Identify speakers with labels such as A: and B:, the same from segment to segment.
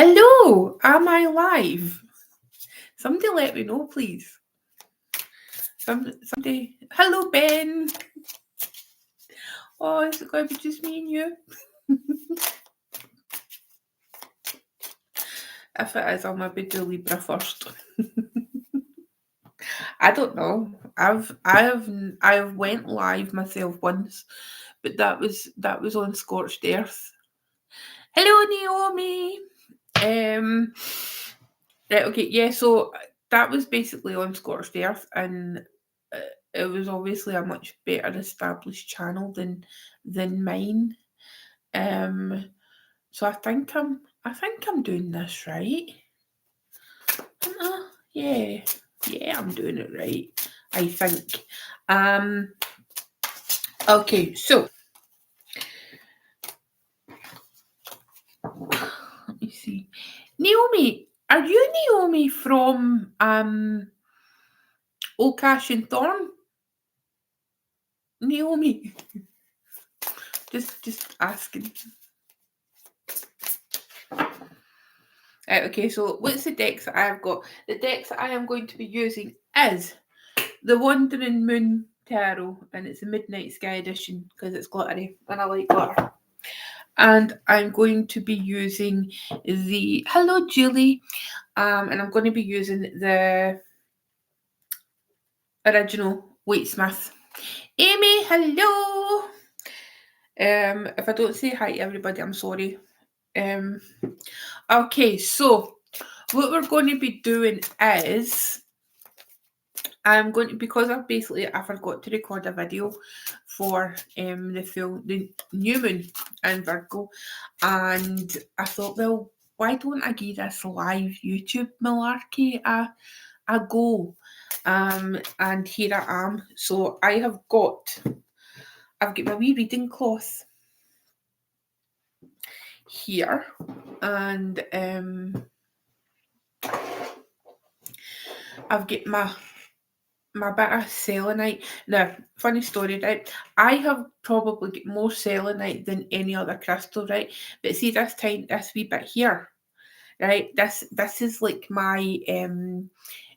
A: Hello, am I live? Somebody let me know, please. Somebody. Hello, Ben. Oh, is it going to be just me and you? If it is, I'll maybe do Libra first. I don't know. I went live myself once, but that was on Scorched Earth. Hello, Naomi. Right, okay, yeah. So that was basically on Scorched Earth, and it was obviously a much better established channel than mine. So I think I'm doing this right. Yeah, I'm doing it right. I think. Okay, so let me see. Naomi, are you Naomi from Oak Ash and Thorn? Naomi. Just asking. Okay, so what's the decks that I have got? The decks that I am going to be using is the Wandering Moon Tarot, and it's a Midnight Sky edition because it's glittery and I like glitter. And I'm going to be using the Hello Julie, and I'm going to be using the original Waitsmith. Amy, hello. If I don't say hi to everybody, I'm sorry. Okay, so what we're going to be doing is I'm going to, because I forgot to record a video for the new moon in Virgo, and I thought, well, why don't I give this live YouTube malarkey a go? And here I am. So I've got my wee reading cloth here, and I've got my bit of selenite. Now, funny story, right? I have probably got more selenite than any other crystal, right? But see this wee bit here, right? This is like my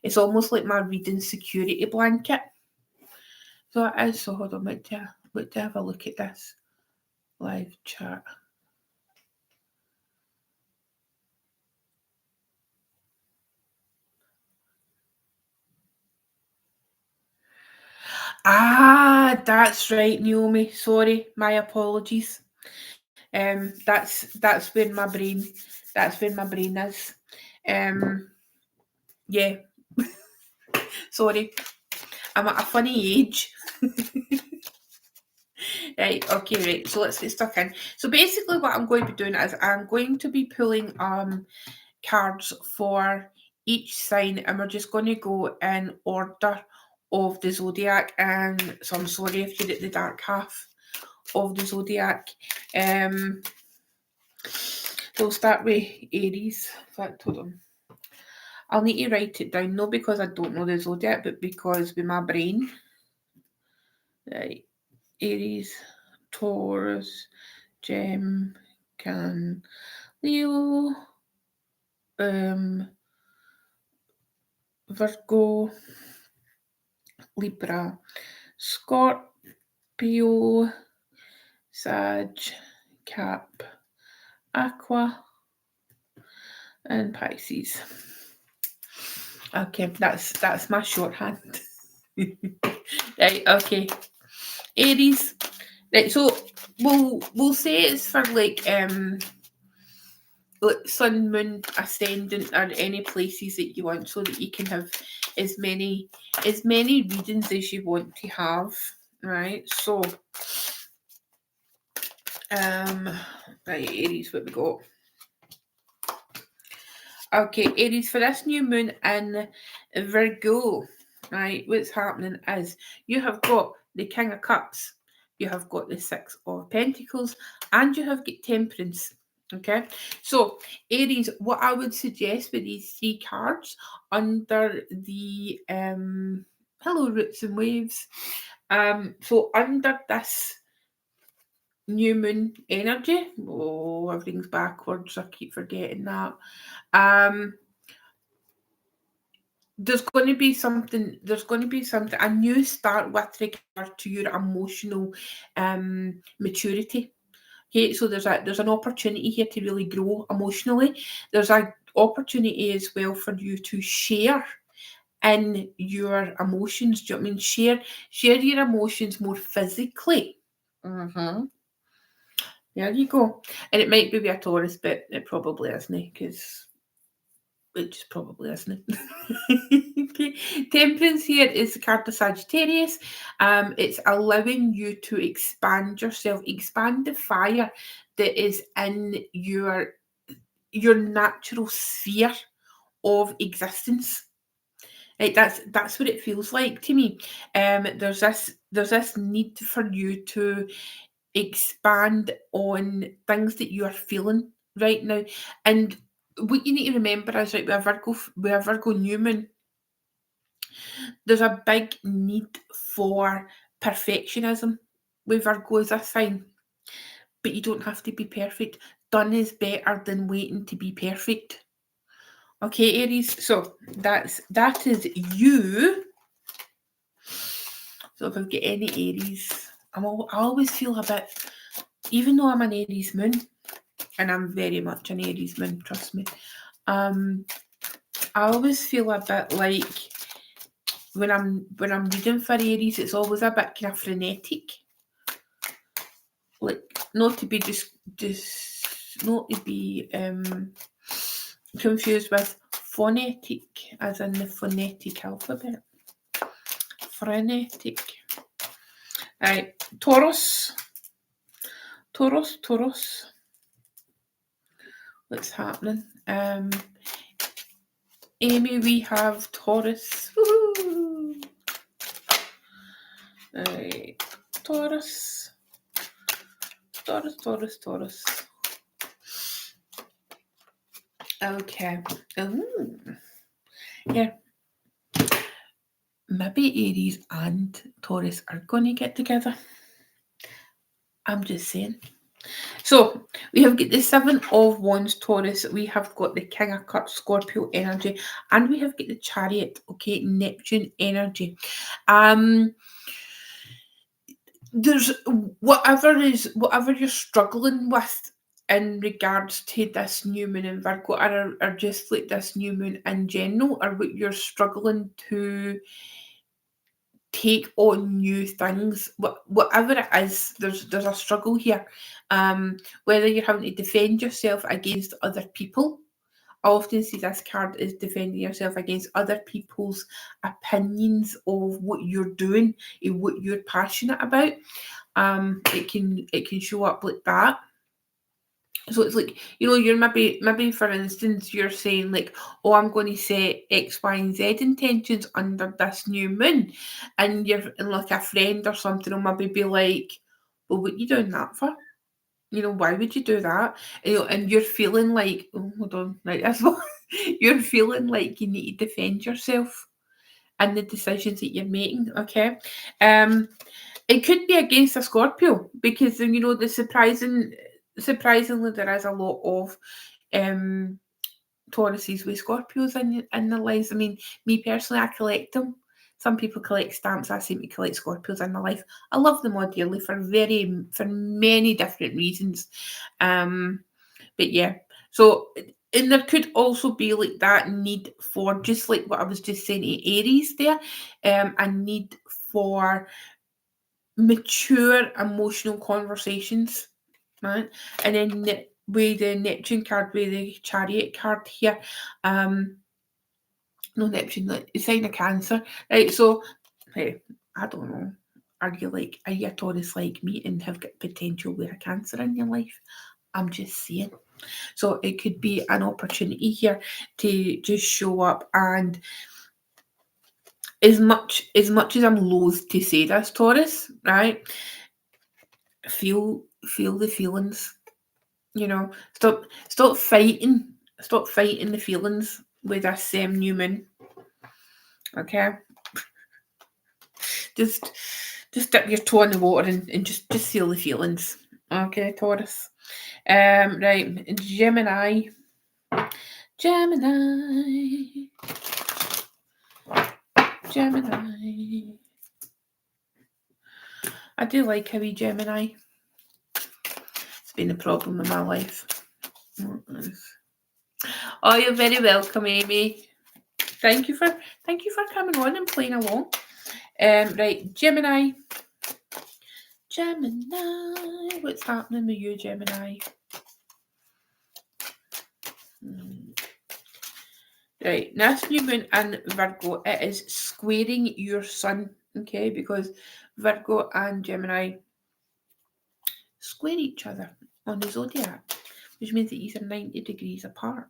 A: it's almost like my reading security blanket. So it is. So hold on, wait to have a look at this live chat. Ah, that's right, Naomi. Sorry, my apologies. That's where my brain is. Yeah. Sorry, I'm at a funny age. Right, okay, right. So let's get stuck in. So basically what I'm going to be doing is I'm going to be pulling cards for each sign, and we're just going to go in order of the zodiac. And so I'm sorry if you're at the dark half of the zodiac. So we'll start with Aries. In fact, hold on. I'll need to write it down, not because I don't know the zodiac, but because with my brain. Right. Aries, Taurus, Gem, Can, Leo, Virgo, Libra, Scorpio, Sag, Cap, Aqua, and Pisces. Okay, that's my shorthand. Right, okay. Aries. Right, so we'll say it's for like sun, moon, ascendant, or any places that you want, so that you can have as many readings as you want to have. Right, so right, Aries, what we got? Okay, Aries, for this new moon in Virgo, right, what's happening is you have got the King of Cups, you have got the Six of Pentacles, and you have got Temperance. Okay, so Aries, what I would suggest with these three cards under the hello Roots and Waves, so under this new moon energy. Oh, everything's backwards. I keep forgetting that. There's going to be something. There's going to be something. A new start with regard to your emotional maturity. Okay, so there's an opportunity here to really grow emotionally. There's an opportunity as well for you to share in your emotions. Do you know what I mean? Share your emotions more physically. Mm-hmm. There you go. And it might be a Taurus, but it probably isn't, because it just probably isn't. Okay. Temperance here is the card of Sagittarius. It's allowing you to expand yourself, expand the fire that is in your natural sphere of existence. Right, that's what it feels like to me. There's this need for you to expand on things that you are feeling right now. And what you need to remember is, right, with a Virgo New Moon, there's a big need for perfectionism with Virgo as a sign. But you don't have to be perfect. Done is better than waiting to be perfect. Okay, Aries. So that is you. So if I've got any Aries, I always feel a bit, even though I'm an Aries moon, and I'm very much an Aries moon, trust me. I always feel a bit like when I'm reading for Aries, it's always a bit kind of frenetic. Like, not to be not to be confused with phonetic, as in the phonetic alphabet. Frenetic. Right, Taurus. What's happening? Amy, we have Taurus. Woo-hoo! Right, Taurus. Okay. Ooh. Yeah. Maybe Aries and Taurus are going to get together. I'm just saying. So we have got the Seven of Wands Taurus, we have got the King of Cups Scorpio energy, and we have got the Chariot, okay, Neptune energy. There's whatever you're struggling with in regards to this new moon in Virgo, or just like this new moon in general, or what you're struggling to take on new things, whatever it is, there's a struggle here. Whether you're having to defend yourself against other people, I often see this card as defending yourself against other people's opinions of what you're doing and what you're passionate about. It can show up like that. So it's like, you're maybe for instance, you're saying like, oh, I'm going to set X, Y, and Z intentions under this new moon, and like a friend or something will maybe be like, well, what are you doing that for? Why would you do that? And you're feeling like, oh, hold on, right, that's what you're feeling like you need to defend yourself and the decisions that you're making. Okay. It could be against a Scorpio, because surprisingly there is a lot of Tauruses with Scorpios in their lives. I mean, me personally, I collect them. Some people collect stamps. I seem to collect Scorpios in my life. I love them all dearly for many different reasons. But yeah, so, and there could also be like that need for, just like what I was just saying to Aries there, a need for mature emotional conversations, right? And then with the Neptune card, with the Chariot card here, no, Neptune, like the sign of Cancer, right? So, hey, I don't know. Are you a Taurus like me and have got potential with a Cancer in your life? I'm just saying. So it could be an opportunity here to just show up, and as much as I'm loath to say this, Taurus, right? Feel the feelings. Stop fighting. Stop fighting the feelings with this new moon. Okay, just dip your toe in the water and just feel the feelings. Okay, Taurus. Right, Gemini. Gemini. Gemini. I do like a wee Gemini. It's been a problem in my life. Oh, you're very welcome, Amy. Thank you for coming on and playing along. Right, Gemini. Gemini. What's happening with you, Gemini? Right, this new moon in Virgo, it is squaring your sun, okay? Because Virgo and Gemini square each other on the zodiac, which means that these are 90 degrees apart.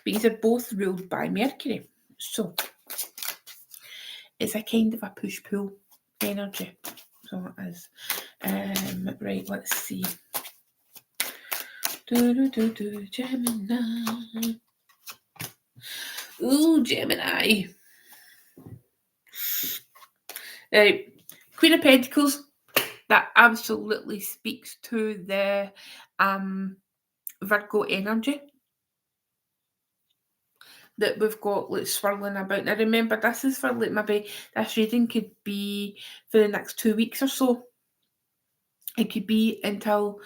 A: These are both ruled by Mercury, so it's a kind of a push-pull energy. So it is. Right, let's see. Gemini. Ooh, Gemini. Right, Queen of Pentacles. That absolutely speaks to the Virgo energy that we've got like swirling about. Now remember, this is for like maybe this reading could be for the next 2 weeks or so. It could be until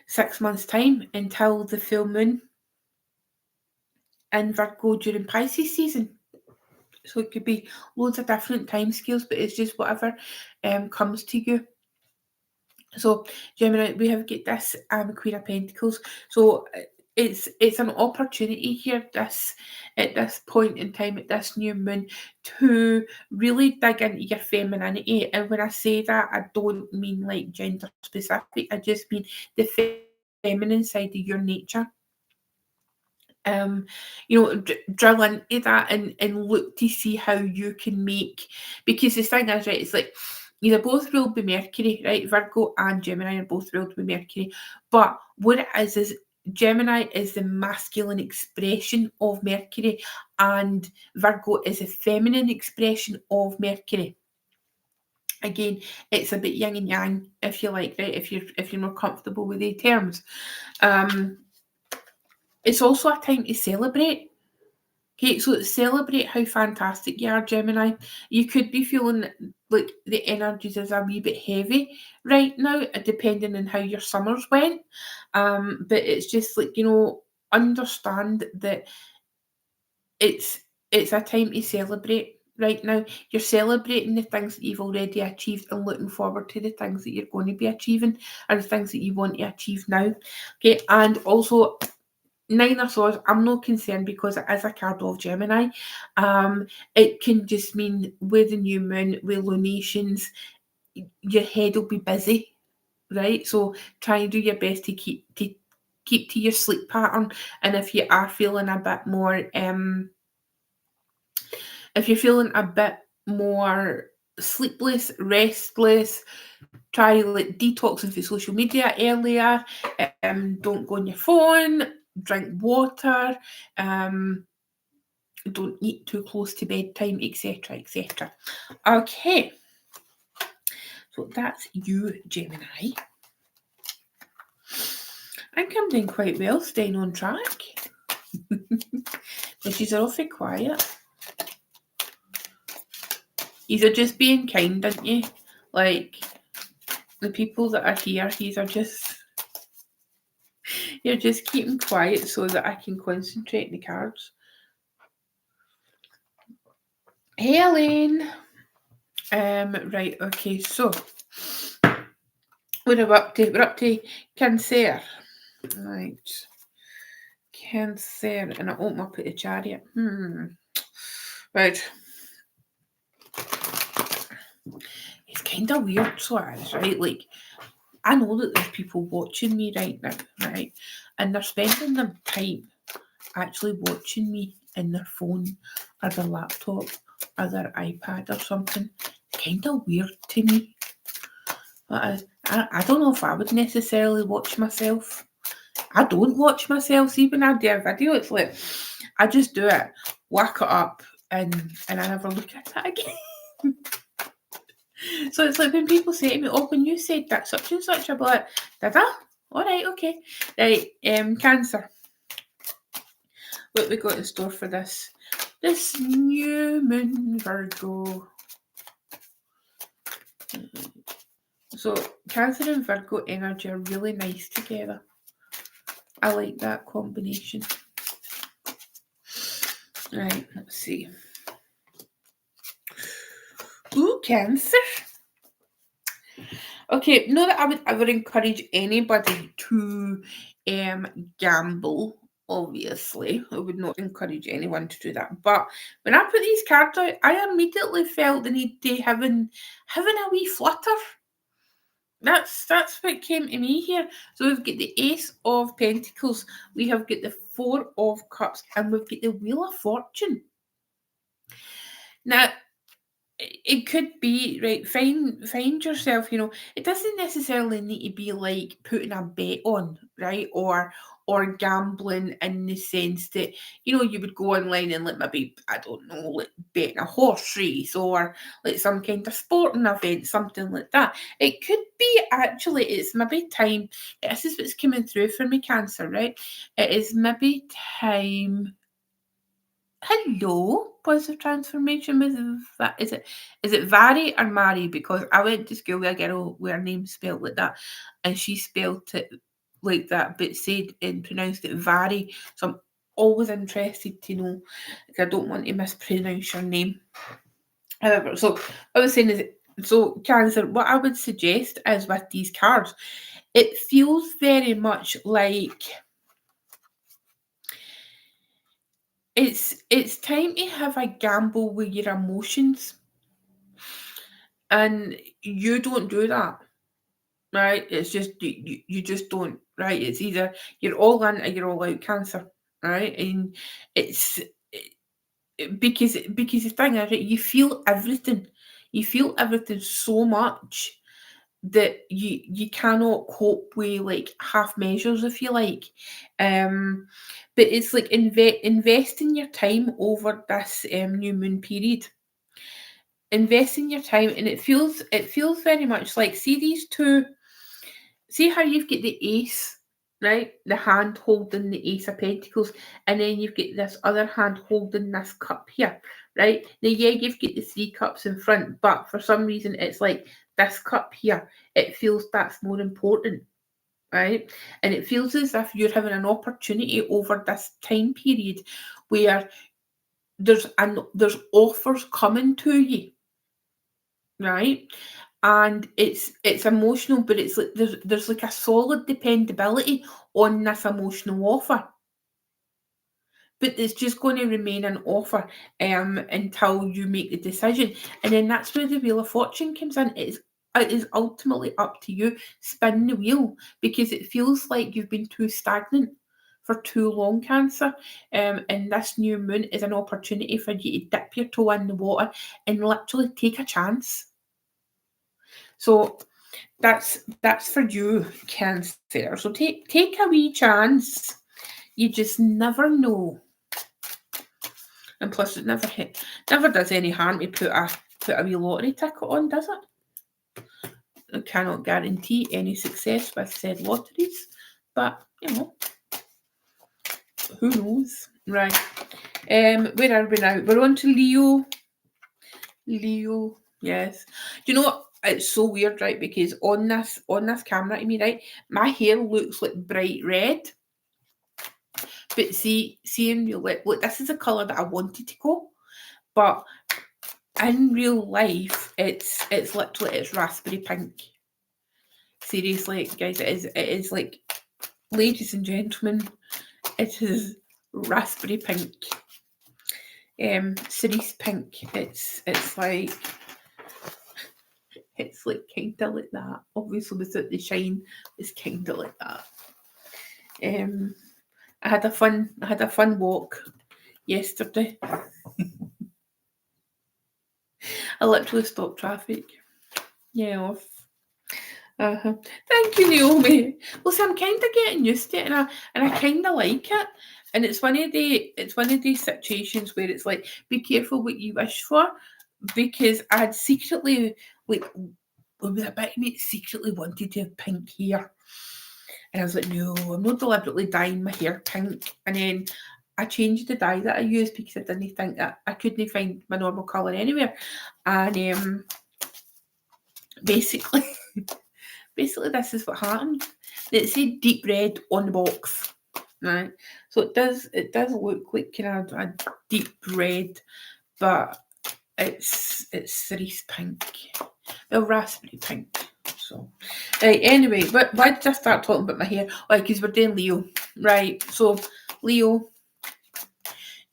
A: 6 months' time, until the full moon in Virgo during Pisces season. So it could be loads of different time scales, but it's just whatever comes to you. So Gemini, we have got this Queen of Pentacles. So it's an opportunity here at this point in time, at this new moon, to really dig into your femininity. And when I say that, I don't mean like gender specific. I just mean the feminine side of your nature. Drill into that and look to see how you can make, because the thing is, right, it's like they're both ruled by Mercury, right? Virgo and Gemini are both ruled by Mercury. But what it is Gemini is the masculine expression of Mercury, and Virgo is a feminine expression of Mercury. Again, it's a bit yin and yang, if you like, right? If you're more comfortable with the terms. It's also a time to celebrate. Okay, so celebrate how fantastic you are, Gemini. You could be feeling like the energies is a wee bit heavy right now, depending on how your summers went. But it's just like, understand that it's a time to celebrate right now. You're celebrating the things that you've already achieved and looking forward to the things that you're going to be achieving and the things that you want to achieve now. Okay, and also 9 of Swords, I'm not concerned because it is a card of Gemini. It can just mean with the new moon, with lunations, your head will be busy, right? So try and do your best to keep to your sleep pattern. And if you are feeling a bit more, if you're feeling a bit more sleepless, restless, try like detoxing from social media earlier. Don't go on your phone. Drink water. Don't eat too close to bedtime, etc., etc. Okay, so that's you, Gemini. I think I'm doing quite well, staying on track. But she's awfully quiet. These are just being kind, aren't you? Like the people that are here, you're just keeping quiet so that I can concentrate on the cards. Hey, Elaine. Right, okay, so what are we up to? We're up to Cancer. Right. Cancer, and I open up at the Chariot. Right. It's kind of weird, so it is, right? Like, I know that there's people watching me right now, right? And they're spending their time actually watching me in their phone or their laptop or their iPad or something. It's kind of weird to me. But I don't know if I would necessarily watch myself. I don't watch myself. See, when I do a video, it's like I just do it, whack it up, and I never look at it again. So it's like when people say to me, oh, when you said that such and such, I'll be like, did I? All right, okay. Right, Cancer. What we got in store for this new moon, Virgo. So Cancer and Virgo energy are really nice together. I like that combination. Right, let's see. Ooh, Cancer. Okay, not that I would ever encourage anybody to gamble. Obviously, I would not encourage anyone to do that. But when I put these cards out, I immediately felt the need to having a wee flutter. That's what came to me here. So we've got the Ace of Pentacles, we have got the Four of Cups, and we've got the Wheel of Fortune. Now, it could be, right, find yourself, it doesn't necessarily need to be like putting a bet on, right, or gambling in the sense that, you would go online and like maybe, I don't know, like betting a horse race or like some kind of sporting event, something like that. It could be actually, it's maybe time, this is what's coming through for me, Cancer, right? It is maybe time. Hello, positive transformation. Is it Vary or Mary? Because I went to school with a girl with her name spelled like that, and she spelled it like that, but said and pronounced it Vary. So I'm always interested to know. I don't want to mispronounce your name. However, so I was saying is, so Cancer, what I would suggest is with these cards, it feels very much like it's time to have a gamble with your emotions, and you don't do that, right? It's just you just don't, right? It's either you're all in or you're all out, Cancer, right? And it's because the thing is, right, you feel everything so much that you cannot cope with like half measures, if you like. But it's like investing your time over this new moon period. Investing your time, and it feels very much like, see how you've got the ace, right? The hand holding the Ace of Pentacles, and then you've got this other hand holding this cup here, right? Now, yeah, you've got the three cups in front, but for some reason, it's like this cup here, it feels that's more important, right? And it feels as if you're having an opportunity over this time period where there's offers coming to you, right? And it's emotional, but it's like there's like a solid dependability on this emotional offer, but it's just going to remain an offer until you make the decision. And then that's where the Wheel of Fortune comes in. It is ultimately up to you. Spin the wheel, because it feels like you've been too stagnant for too long, Cancer. And this new moon is an opportunity for you to dip your toe in the water and literally take a chance. So that's for you, Cancer. So take a wee chance. You just never know. And plus, it never does any harm to put a wee lottery ticket on, does it? I cannot guarantee any success with said lotteries, but who knows? Right. Where are we now? We're on to Leo. Leo, yes. Do you know what? It's so weird, right? Because on this camera to me, right, my hair looks like bright red. But see in real life, look, this is a colour that I wanted to go, but in real life, it's literally, it's raspberry pink. Seriously, guys, it is like, ladies and gentlemen, it is raspberry pink. Cerise pink. It's like kind of like that. Obviously, without the shine, it's kind of like that. I had a fun walk yesterday. I literally stopped traffic. Yeah, off. Thank you, Naomi. Well, see, I'm kind of getting used to it, and I kind of like it. And it's one of these situations where it's like, be careful what you wish for, because I had secretly like, a bit of me secretly wanted to have pink hair. And I was like, no, I'm not deliberately dyeing my hair pink. And then I changed the dye that I used because I didn't think that I couldn't find my normal colour anywhere. And basically, this is what happened. It said deep red on the box, right? So it does look like kind of a deep red, but it's cerise pink, well, raspberry pink. So, right, anyway, but why did I start talking about my hair? Like, because we're doing Leo, right? So, Leo,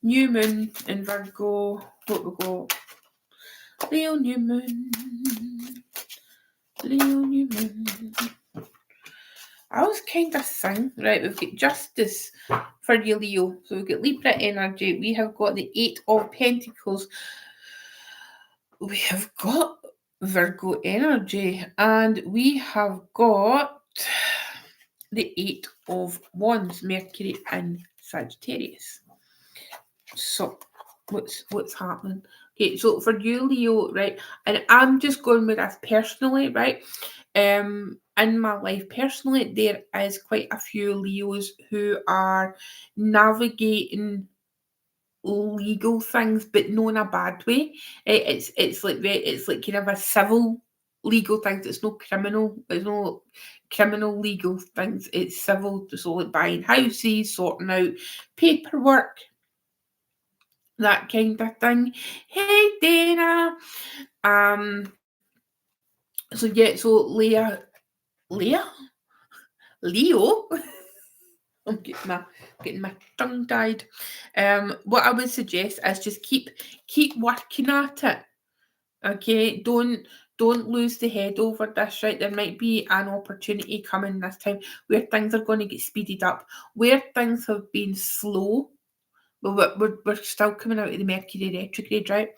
A: new moon in Virgo. What we got? Leo, new moon. Leo, new moon. I was kind of think, right, we've got justice for you, Leo. So we've got Libra energy. We have got the 8 of Pentacles. We have got Virgo energy. And we have got the 8 of Wands, Mercury and Sagittarius. So what's happening? Okay, so for you, Leo, right, and I'm just going with this personally, right? In my life personally, there is quite a few Leos who are navigating legal things, but not in a bad way. It's like kind of a civil legal things. It's no criminal. It's no criminal legal things. It's civil. So like buying houses, sorting out paperwork, that kind of thing. Hey, Dana. So yeah. So Leo. I'm getting my tongue tied. What I would suggest is just keep working at it. Okay, don't lose the head over this, right? There might be an opportunity coming this time where things are going to get speeded up. Where things have been slow, well, we're still coming out of the Mercury retrograde, right?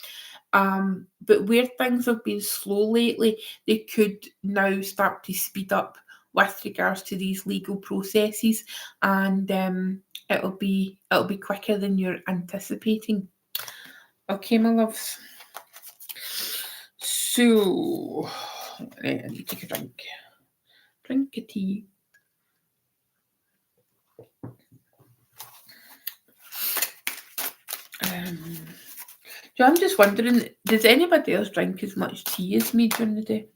A: But where things have been slow lately, they could now start to speed up with regards to these legal processes, and it'll be quicker than you're anticipating. Okay, my loves. So, I need to take a drink. Drink a tea. So I'm just wondering, does anybody else drink as much tea as me during the day?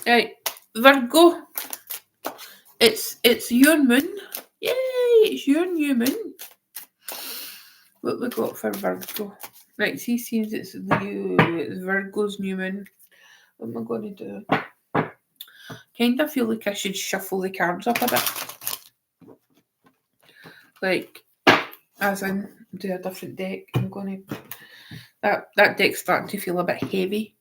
A: Right, Virgo. It's your moon. Yay! It's your new moon. What we got for Virgo? Right, see, seems it's Virgo's new moon. What am I going to do? Kind of feel like I should shuffle the cards up a bit. Like, as in, do a different deck. I'm going to... That deck's starting to feel a bit heavy.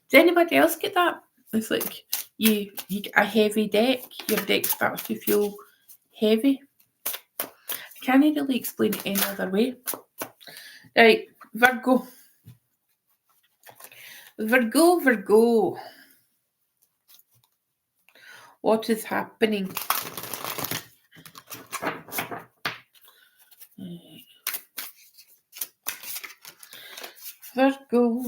A: Does anybody else get that? It's like you get a heavy deck, your deck starts to feel heavy. I can't really explain it any other way. Right, Virgo. Virgo. What is happening? Virgo.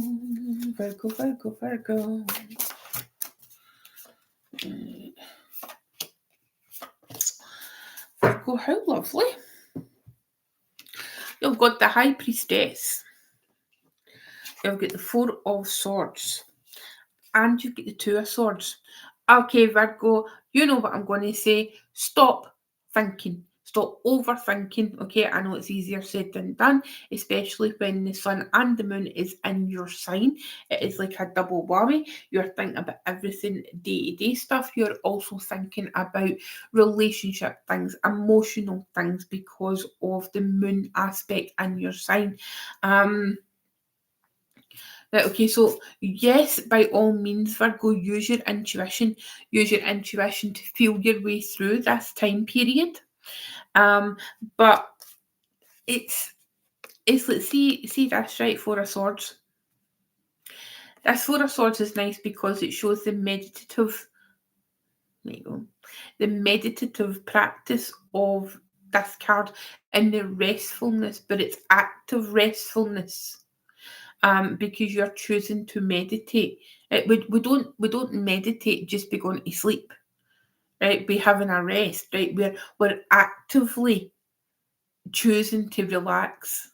A: Virgo, how lovely. You've got the High Priestess. You've got the Four of Swords. And you've got the Two of Swords. Okay, Virgo, you know what I'm going to say. Stop thinking. Stop overthinking. Okay, I know it's easier said than done, especially when the sun and the moon is in your sign. It is like a double whammy. You're thinking about everything day-to-day stuff. You're also thinking about relationship things, emotional things, because of the moon aspect in your sign. Right, okay, so yes, by all means, Virgo, use your intuition. Use your intuition to feel your way through this time period. But it's let's see this, right? Four of Swords. This Four of Swords is nice because it shows the meditative, there you go, the meditative practice of this card and the restfulness, but it's active restfulness. because you're choosing to meditate. We don't meditate just by going to sleep, right? By having a rest, right? We're actively choosing to relax.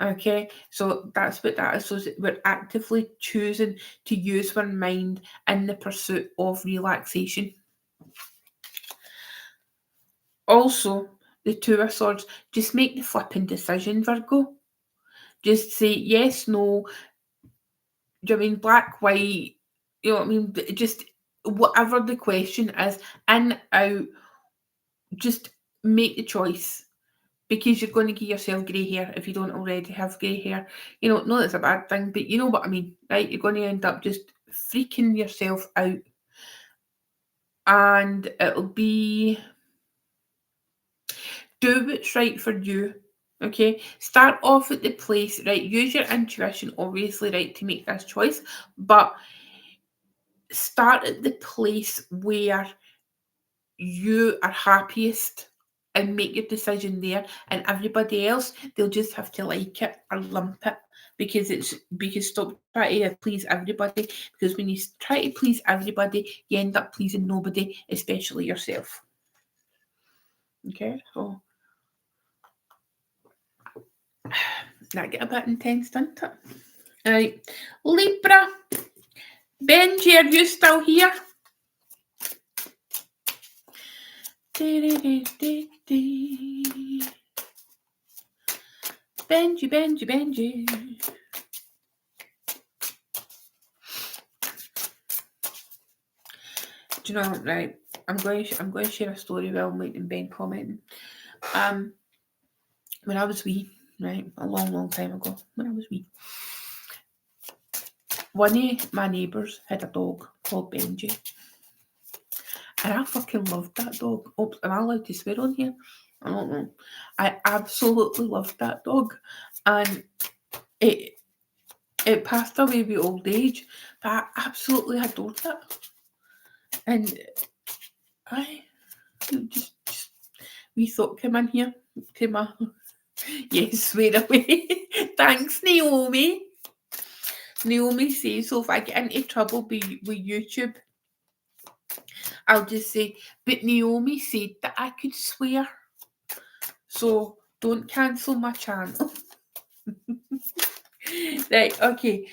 A: Okay, so that's what that is. So we're actively choosing to use our mind in the pursuit of relaxation. Also, the Two of Swords, just make the flipping decision, Virgo. Just say yes, no. Do you mean black, white? You know what I mean? Just whatever the question is, in, out, just make the choice. Because you're going to give yourself grey hair if you don't already have grey hair. You know, no, that's a bad thing, but you know what I mean, right? You're going to end up just freaking yourself out. And it'll be, do what's right for you. Okay, start off at the place, right? Use your intuition, obviously, right, to make this choice, but start at the place where you are happiest and make your decision there. And everybody else, they'll just have to like it or lump it, because stop trying to please everybody, because when you try to please everybody, you end up pleasing nobody, especially yourself. Okay, so that get a bit intense, doesn't it? All right, Libra. Benji, are you still here? Benji. Do you know, right? I'm going to share a story while I'm waiting Ben commenting. When I was wee, right, a long time ago, when I was wee, one of my neighbours had a dog called Benji. And I fucking loved that dog. Oops, am I allowed to swear on here? I don't know. I absolutely loved that dog. And it passed away with old age, but I absolutely adored it. And I just we thought came in here to my yes, swear away. Thanks, Naomi. Naomi says, so if I get into trouble with YouTube, I'll just say, but Naomi said that I could swear, so don't cancel my channel. Right, okay.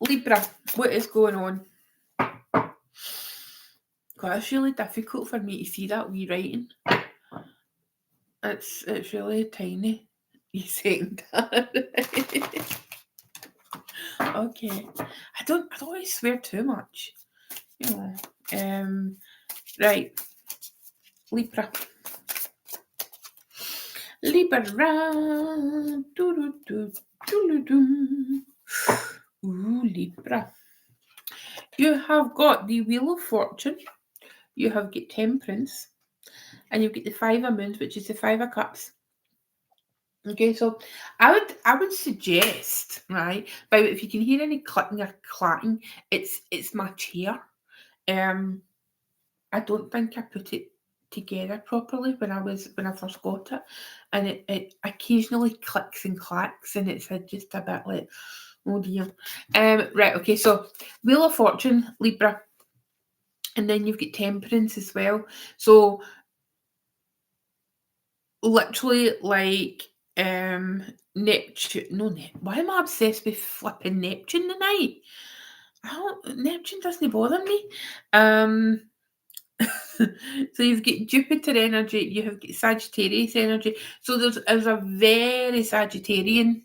A: Libra, what is going on? God, it's really difficult for me to see that wee writing. It's really tiny. You saying that? Okay. I don't always swear too much. You know. Right. Libra. Ooh, Libra. You have got the Wheel of Fortune. You have got Temperance. And you've got the Five of Moons, which is the Five of Cups. Okay, so I would suggest, right, but if you can hear any clicking or clacking, it's my chair. I don't think I put it together properly when I first got it, and it occasionally clicks and clacks, and it's just a bit like, oh dear. Right, okay, so Wheel of Fortune, Libra, and then you've got Temperance as well. So literally like Neptune. No, why am I obsessed with flipping Neptune tonight? Neptune doesn't bother me. So you've got Jupiter energy, you have got Sagittarius energy. So there's a very Sagittarian.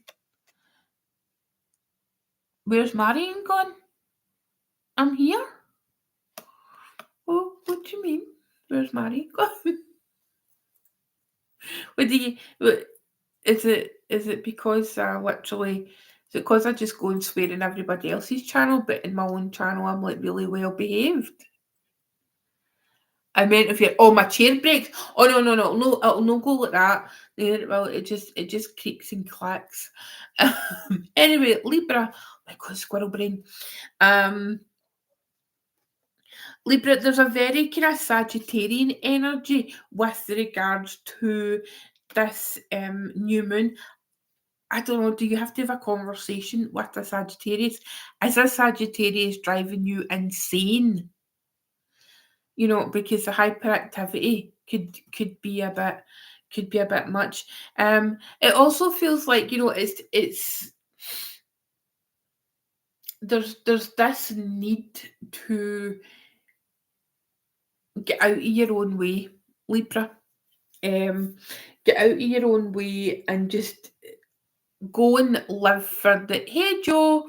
A: Where's Marion gone? I'm here. Oh, what do you mean? Where's Marion gone? Is it because literally, is it because I just go and swear in everybody else's channel, but in my own channel I'm like really well behaved? I meant if you're my chair breaks. Oh no, it'll no go like that. Well, it just creaks and clacks. Anyway, Libra, my God, squirrel brain. Libra, there's a very kind of Sagittarian energy with regards to this new moon. I don't know, do you have to have a conversation with a Sagittarius? Is a Sagittarius driving you insane? You know, because the hyperactivity could be a bit much. It also feels like, you know, it's there's this need to get out of your own way, Libra. Get out of your own way and just go and live for the, hey Joe,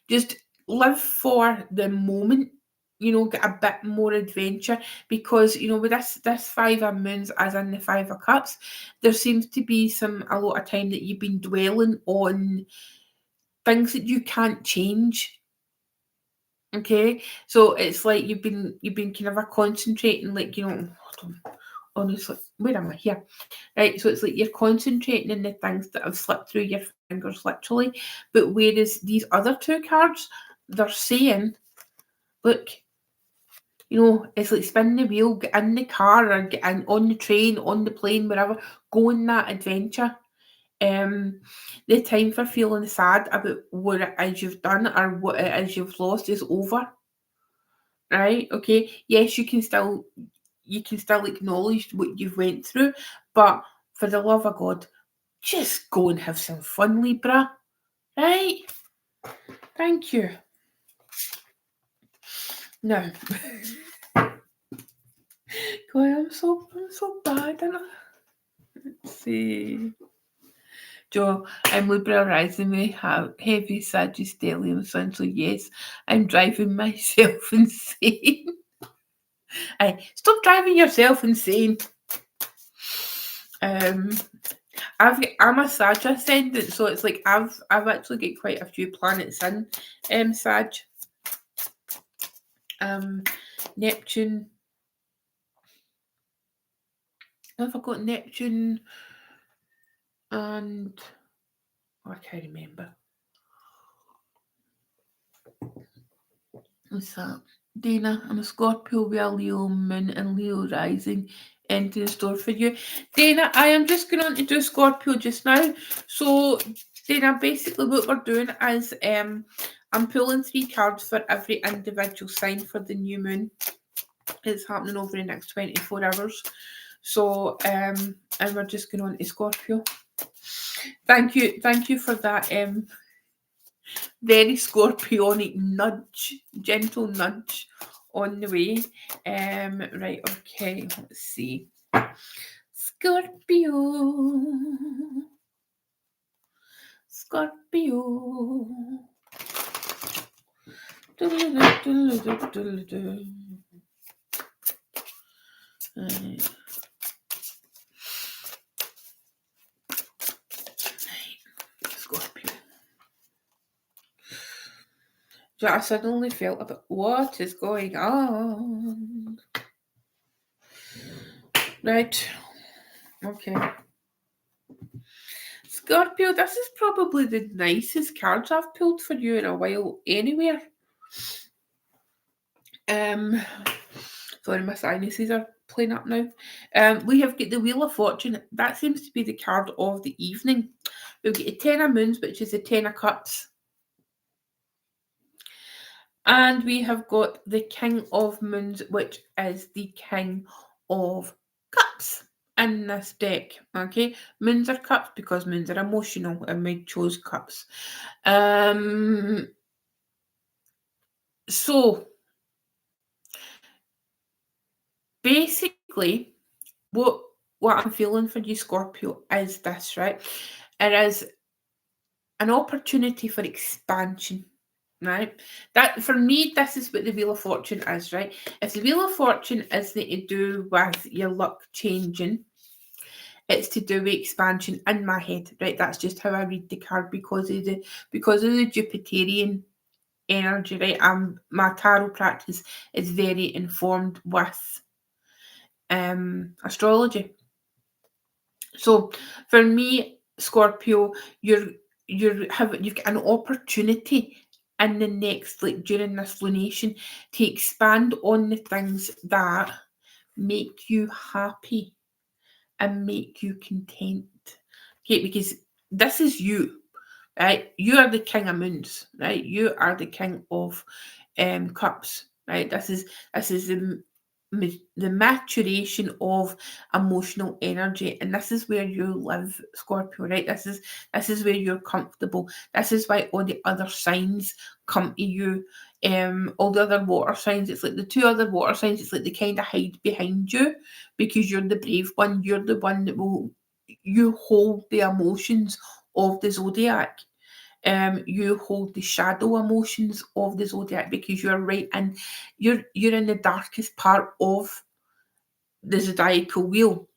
A: just live for the moment, you know, get a bit more adventure, because, you know, with this Five of Moons, as in the Five of Cups, there seems to be a lot of time that you've been dwelling on things that you can't change. Okay, so it's like you've been kind of concentrating, like, you know, honestly, where am I here? Right, so it's like you're concentrating on the things that have slipped through your fingers, literally. But whereas these other two cards, they're saying, look, you know, it's like spin the wheel, get in the car or get in on the train, on the plane, wherever, go on that adventure. The time for feeling sad about what it is you've done or what it is you've lost is over. Right? Okay. Yes, you can still acknowledge what you've went through, but for the love of God, just go and have some fun, Libra. Right? Thank you. Now, God, I'm so bad. Let's see. Joe, I'm Libra rising. We have heavy Sagittarian sun, so yes, I'm driving myself insane. Stop driving yourself insane. I'm a Sag ascendant, so it's like I've actually got quite a few planets in Sag. Neptune. Have I got Neptune and I can't remember. What's that? Dana, I'm a Scorpio with a Leo moon and Leo rising. Anything in store for you? Dana, I am just going on to do Scorpio just now. So, Dana, basically what we're doing is I'm pulling 3 cards for every individual sign for the new moon. It's happening over the next 24 hours. So, and we're just going on to Scorpio. Thank you for that very Scorpionic nudge, gentle nudge on the way. Right, okay, let's see. Scorpio. Right. Scorpio. So I suddenly felt a bit, what is going on? Right. Okay. Scorpio, this is probably the nicest cards I've pulled for you in a while anywhere. Sorry, my sinuses are playing up now. We have got the Wheel of Fortune. That seems to be the card of the evening. We've got the Ten of Moons, which is the Ten of Cups. And we have got the King of Moons, which is the King of Cups in this deck. Okay, moons are cups because moons are emotional, and we chose cups. So basically, what I'm feeling for you, Scorpio, is this, right? It is an opportunity for expansion. Right, that for me, this is what the Wheel of Fortune is, right? If the Wheel of Fortune isn't to do with your luck changing, it's to do with expansion in my head, right? That's just how I read the card because of the Jupiterian energy, right? My tarot practice is very informed with astrology. So for me, Scorpio, you've got an opportunity in the next, like during this lunation, to expand on the things that make you happy and make you content. Okay, because this is you, right? You are the king of moons, right? You are the king of cups, right? This is the maturation of emotional energy, and this is where you live, Scorpio, right? This is where you're comfortable. This is why all the other signs come to you. All the other water signs, it's like the two other water signs, it's like they kind of hide behind you because you're the brave one. You're the one that you hold the emotions of the zodiac. You hold the shadow emotions of the zodiac because you're right, and you're in the darkest part of the zodiacal wheel.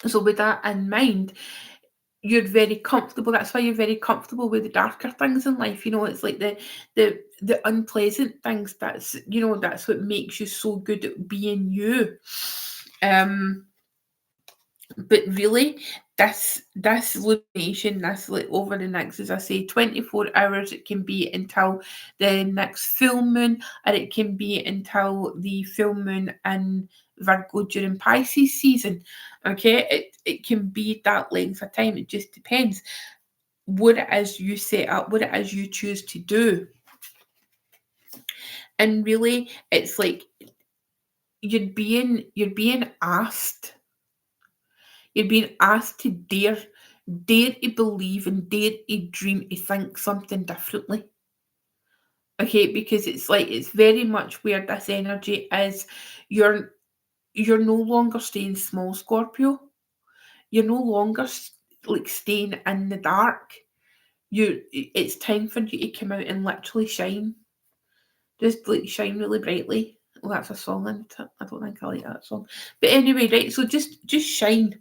A: So with that in mind, you're very comfortable. That's why you're very comfortable with the darker things in life. You know, it's like the unpleasant things. That's, you know, that's what makes you so good at being you. But really, this illumination, this, like, over the next, as I say, 24 hours, it can be until the next full moon, or it can be until the full moon in Virgo during Pisces season. Okay, it can be that length of time. It just depends what it is you set up, what it is you choose to do. And really, it's like you're being asked. You're being asked to dare to believe and dare to dream, to think something differently. Okay, because it's like, it's very much where this energy is. You're no longer staying small, Scorpio. You're no longer like staying in the dark. It's time for you to come out and literally shine. Just like shine really brightly. Well, that's a song, isn't it? I don't think I like that song. But anyway, right, so just shine.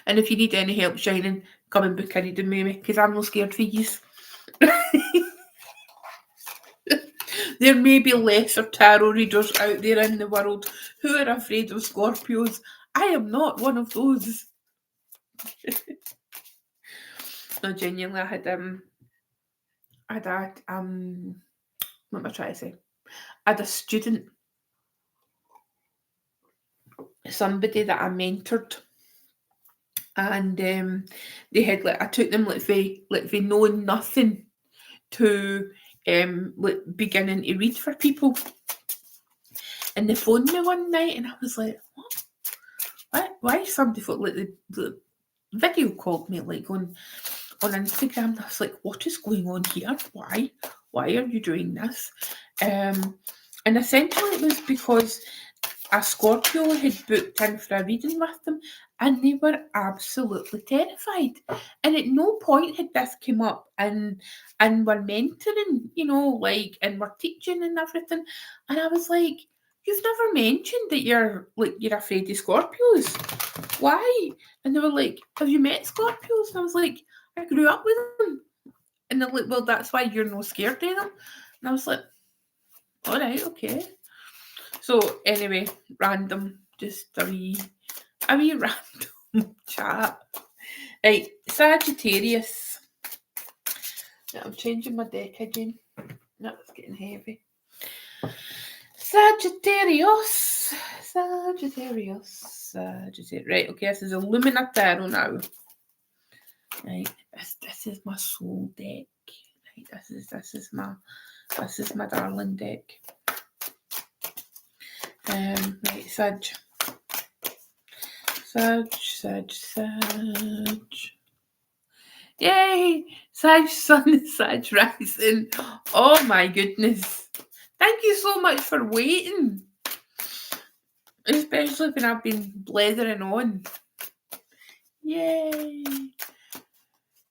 A: And if you need any help shining, come and book a reading with me, because I'm not scared for you. There may be lesser tarot readers out there in the world who are afraid of Scorpios. I am not one of those. No, genuinely, I had what am I trying to say? I had a student, somebody that I mentored, and they had, like, I took them like they knowing nothing to like beginning to read for people. And they phoned me one night, and I was like, what? Why somebody phoned, like, the video called me, like, on Instagram. And I was like, what is going on here? Why are you doing this? And essentially it was because a Scorpio had booked in for a reading with them, and they were absolutely terrified. And at no point had this come up, and we're mentoring, you know, like, and we're teaching and everything. And I was like, you've never mentioned that you're afraid of Scorpios. Why? And they were like, have you met Scorpios? And I was like, I grew up with them. And they're like, well, that's why you're no scared of them. And I was like, all right, okay. So anyway, just a wee random chat. Right, Sagittarius. Now I'm changing my deck again. No, it's getting heavy. Sagittarius. Right, okay, this is Illumina Tarot now. Right, this is my soul deck. Right, this is my darling deck. Right, Sag. Yay! Sag Sun, Sag Rising. Oh my goodness. Thank you so much for waiting. Especially when I've been blethering on. Yay!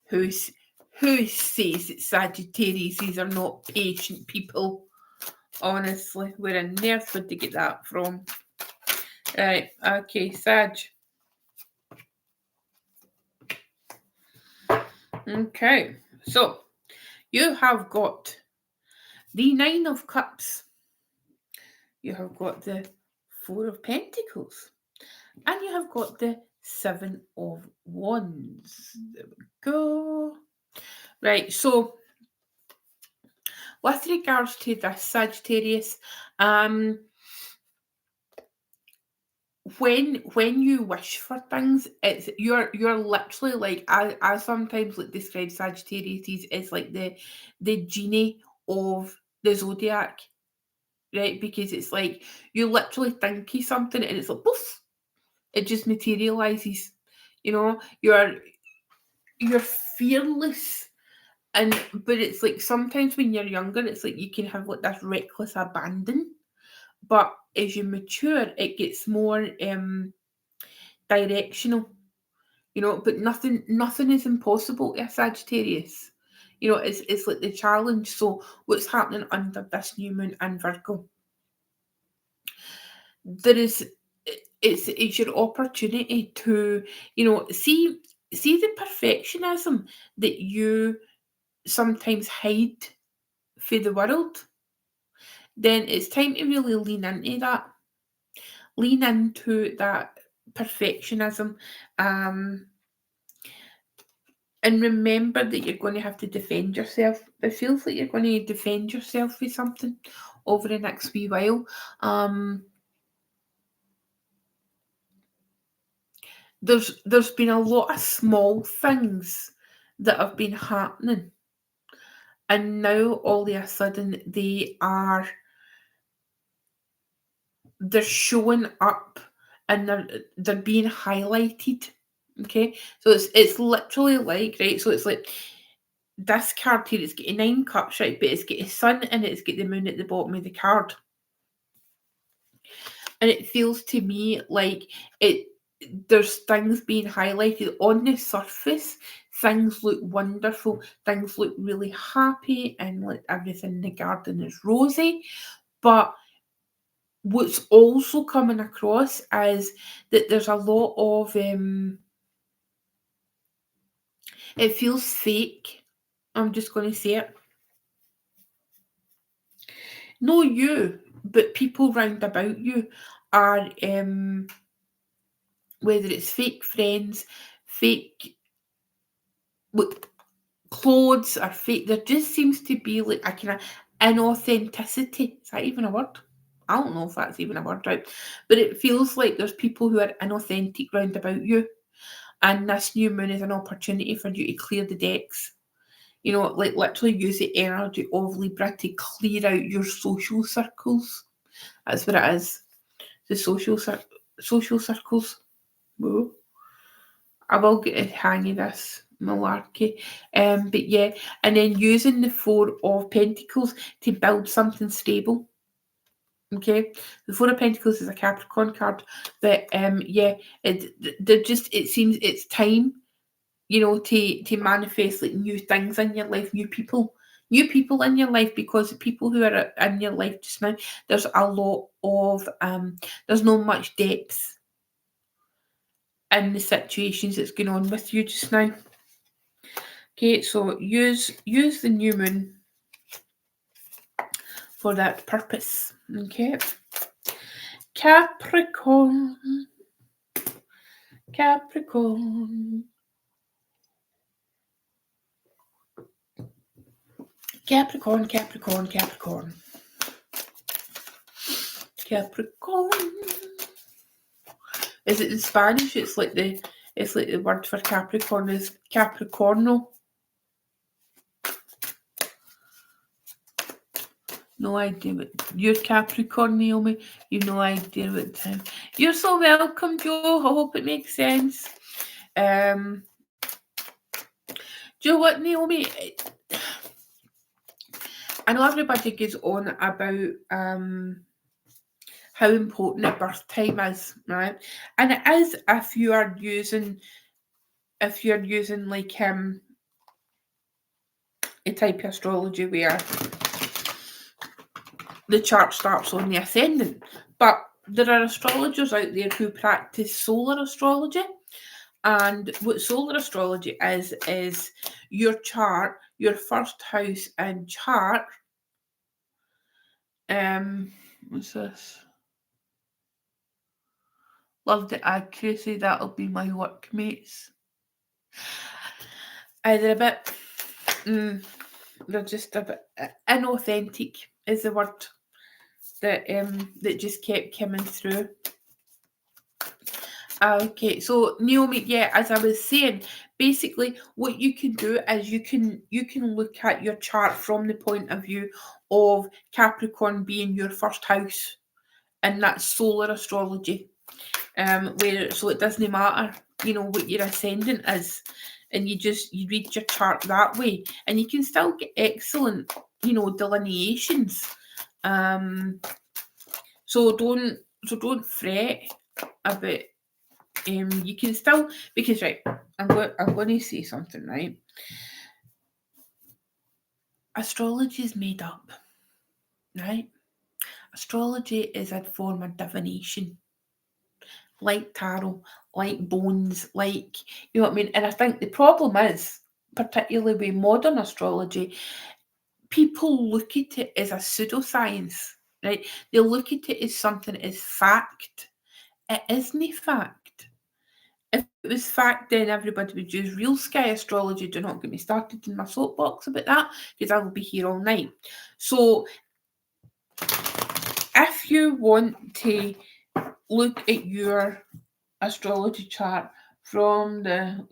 A: Who says that Sagittarius are not patient people? Honestly, where on earth would they get that from? Right, okay, Sag. Okay, so you have got the Nine of Cups. You have got the Four of Pentacles. And you have got the Seven of Wands. There we go. Right, so with regards to this, Sagittarius, when you wish for things, it's you're literally like, I sometimes like describe Sagittarius as like the genie of the zodiac, right? Because it's like you literally think of something and it's like poof, it just materializes. You know, you're fearless. And but it's like sometimes when you're younger, it's like you can have like this reckless abandon. But as you mature, it gets more directional, you know, but nothing is impossible to a Sagittarius. You know, it's like the challenge. So what's happening under this new moon in Virgo? There is it's your opportunity to, you know, see the perfectionism that you sometimes hide for the world. Then it's time to really lean into that. Lean into that perfectionism. Um And remember that you're going to have to defend yourself. It feels like you're going to defend yourself with something over the next wee while. There's been a lot of small things that have been happening, and now all of a sudden they're showing up and they're being highlighted. Okay, so it's literally like, right. So it's like this card here, it's got 9 cups, right? But it's got a sun and it's got the moon at the bottom of the card. And it feels to me like there's things being highlighted on the surface. Things look wonderful. Things look really happy and like everything in the garden is rosy. But what's also coming across is that there's a lot of it feels fake. I'm just going to say it. No, you, but people round about you are whether it's fake friends, fake clothes, or fake. There just seems to be like a kind of inauthenticity. Is that even a word? I don't know if that's even a word, right? But it feels like there's people who are inauthentic round about you, and this new moon is an opportunity for you to clear the decks. You know, like literally use the energy of Libra to clear out your social circles. That's what it is. The social circles. Whoa. I will get a hang of this malarkey. But yeah, and then using the Four of Pentacles to build something stable. Okay, the Four of Pentacles is a Capricorn card, but yeah, it seems it's time, you know, to manifest like new things in your life, new people in your life, because the people who are in your life just now, there's a lot of there's not much depth in the situations that's going on with you just now. Okay, so use the new moon for that purpose. Okay, Capricorn, Capricorn, Capricorn, Capricorn, Capricorn, Capricorn. Is it in Spanish? It's like the word for Capricorn is Capricorno. No idea what you're Capricorn, Naomi. You've no idea what time. You're so welcome, Joe. I hope it makes sense. Do you know what, Naomi? I know everybody goes on about how important a birth time is, right? And it is if you're using like a type of astrology where the chart starts on the ascendant. But there are astrologers out there who practice solar astrology. And what solar astrology is your chart, your first house and chart. What's this? Love the accuracy. That'll be my workmates. They're a bit. They're just a bit inauthentic. Is the word that just kept coming through. Okay, so Naomi, yeah, as I was saying, basically what you can do is you can look at your chart from the point of view of Capricorn being your first house, and that's solar astrology. Where so it doesn't matter, what your ascendant is, and you read your chart that way, and you can still get excellent, delineations. So don't fret about. You can still, because right, I'm going to say something, right. Astrology is made up, right? Astrology is a form of divination, like tarot, like bones, like, you know what I mean? And I think the problem is, particularly with modern astrology, people look at it as a pseudoscience, right? They look at it as something as fact. It isn't fact. If it was fact, then everybody would use real sky astrology. Do not get me started in my soapbox about that, because I will be here all night. So, if you want to look at your astrology chart from the,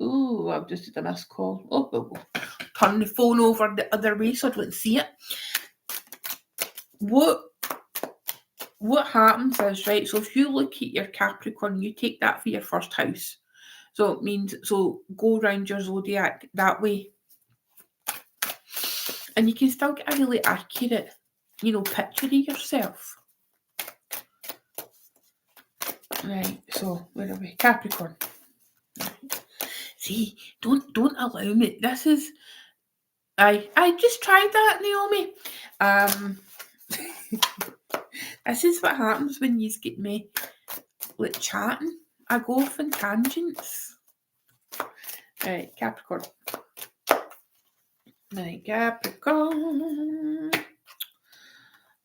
A: I've just done a missed call. We'll turn the phone over the other way so I don't see it. What happens is, right, so if you look at your Capricorn, you take that for your first house. So it means, so go around your zodiac that way. And you can still get a really accurate, picture of yourself. Right, so where are we? Capricorn. Right. See, don't allow me. This is, I just tried that, Naomi. This is what happens when you get me like chatting. I go off on tangents. Right, Capricorn. Right, Capricorn.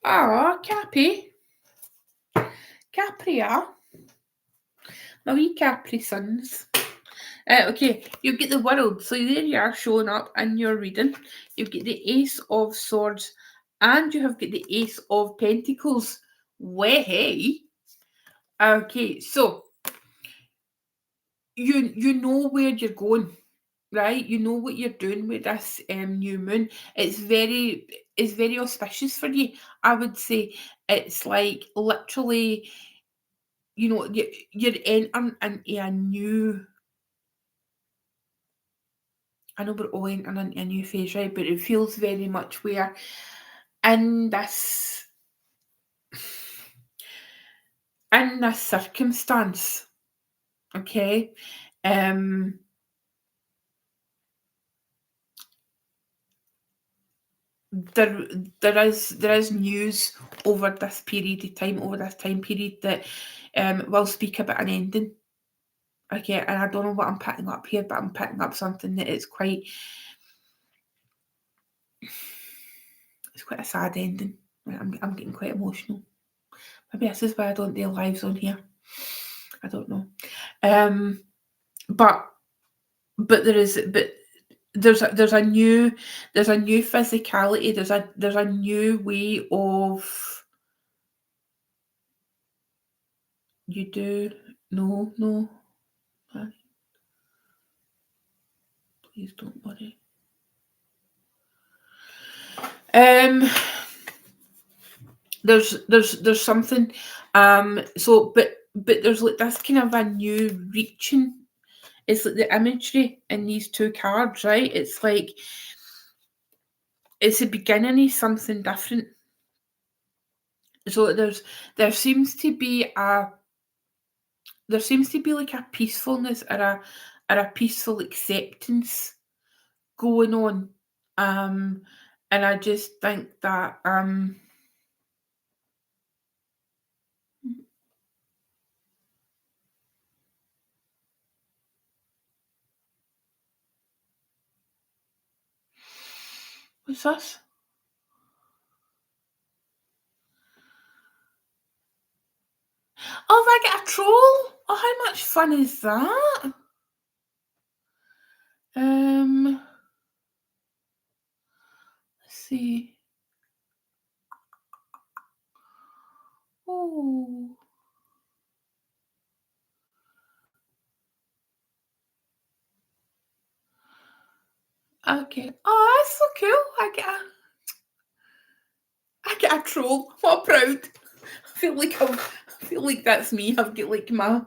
A: Ah, Cappy. Capria. My wee Capri sons. Okay, you get the world. So there you are showing up in your reading. You get the Ace of Swords and you have got the Ace of Pentacles. Way. Okay, so you know where you're going, right? You know what you're doing with this new moon. It's very auspicious for you. I would say it's like literally, you're entering into a new. I know we're all entering into a new phase, right? But it feels very much where in this circumstance, okay, there is news over this period of time, over this time period that will speak about an ending. Okay, and I don't know what I'm picking up here, but I'm picking up something that is quite a sad ending. I'm getting quite emotional. Maybe this is why I don't do lives on here. I don't know. But there's a new physicality. There's a new way of you do no. Please don't worry. There's something. So but there's like this kind of a new reaching. It's like the imagery in these two cards, right? It's like it's the beginning of something different. So there seems to be like a peacefulness or a peaceful acceptance going on. And I just think that what's this? Oh, have I got a troll? Oh, how much fun is that? Let's see. Oh. Okay. Oh, that's so cool. I get a troll. What proud. I feel like that's me. I've got like my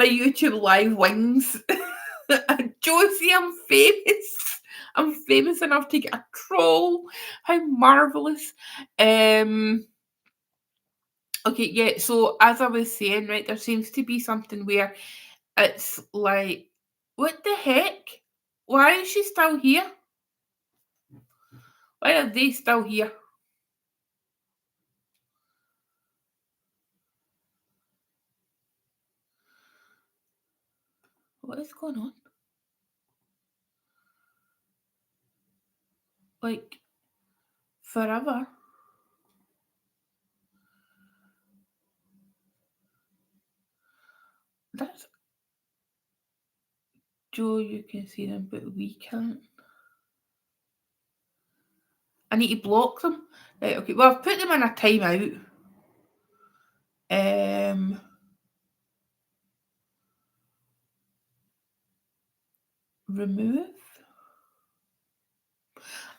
A: YouTube live wings. Josie, I'm famous. I'm famous enough to get a troll. How marvellous. Okay, yeah, so as I was saying, right, there seems to be something where it's like, what the heck? Why is she still here? Why are they still here? What is going on? Like, forever? That's Joe, you can see them, but we can't. I need to block them. Right, okay. Well, I've put them in a timeout. Remove?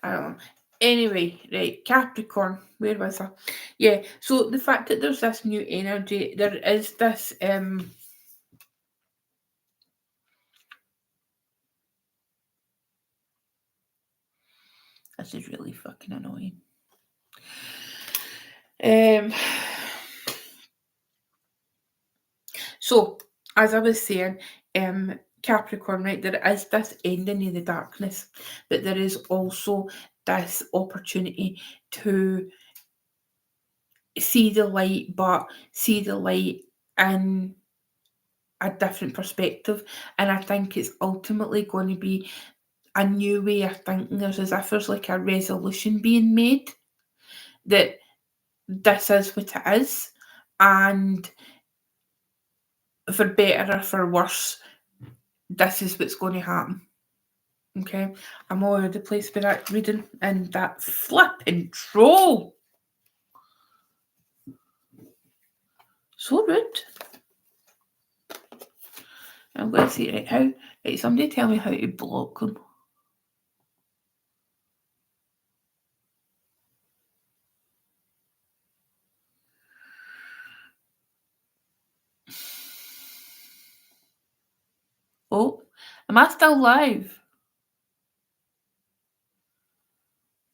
A: I don't know. Anyway, right, Capricorn. Where was I? Yeah, so the fact that there's this new energy, there is this this is really fucking annoying. So, as I was saying, Capricorn, right, there is this ending in the darkness, but there is also this opportunity to see the light, but see the light in a different perspective. And I think it's ultimately going to be a new way of thinking. There's as if there's like a resolution being made that this is what it is, and for better or for worse, this is what's going to happen. Okay, I'm all over the place with that reading and that flipping troll. So rude. I'm going to see right how. Right, somebody tell me how to block them. Oh, am I still live?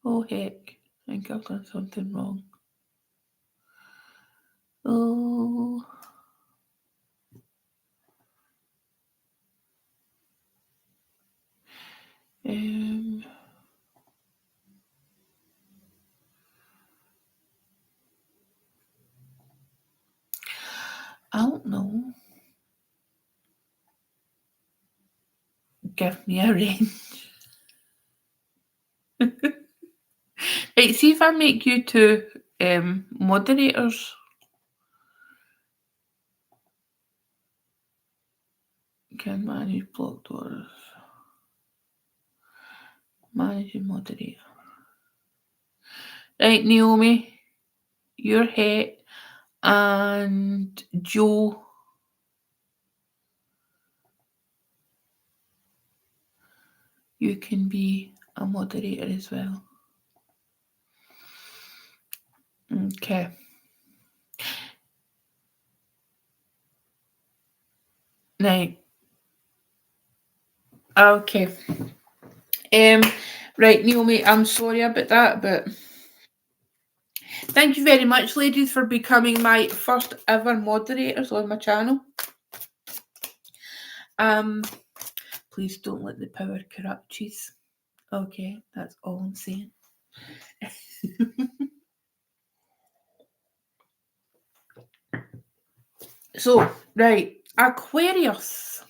A: Oh heck, I think I've done something wrong. Oh. I don't know. Give me a range. Right, see if I make you two moderators. Can manage block doors. Manage your moderator. Right, Naomi, your head, and Joe. You can be a moderator as well. Okay. Right. Okay. Right, Naomi, I'm sorry about that, but thank you very much, ladies, for becoming my first ever moderators on my channel. Please don't let the power corrupt you. Okay, that's all I'm saying. So, right, Aquarius.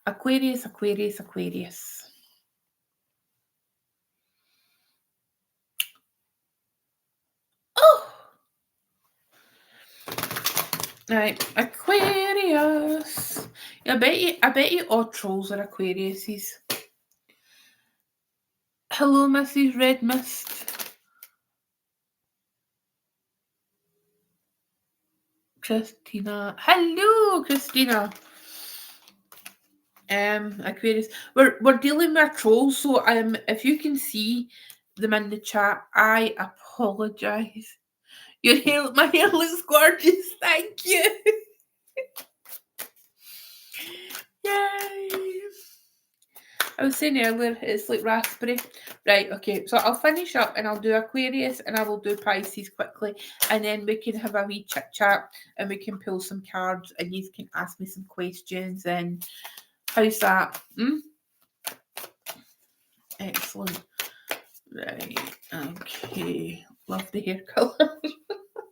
A: Aquarius, Aquarius, Aquarius. Oh! Right, Aquarius. I bet you all trolls are Aquariuses. Hello, Mrs. Red Mist. Christina. Hello, Christina. Aquarius. We're dealing with a troll, so if you can see them in the chat, I apologise. My hair looks gorgeous, thank you. Yay! I was saying earlier, it's like raspberry. Right, okay, so I'll finish up and I'll do Aquarius and I will do Pisces quickly, and then we can have a wee chit chat and we can pull some cards and you can ask me some questions. And how's that? Excellent. Right, okay. Love the hair colour.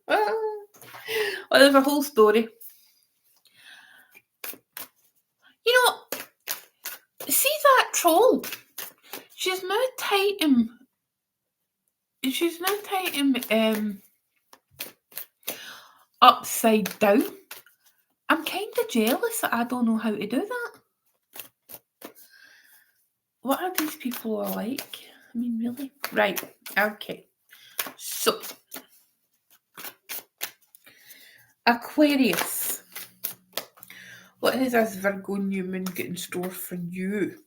A: Oh, there's a whole story. You know, see that troll? She's now tight him. She's now tight him upside down. I'm kind of jealous that I don't know how to do that. What are these people all like? I mean, really? Right, okay. So, Aquarius. What has this Virgo New Moon got in store for you?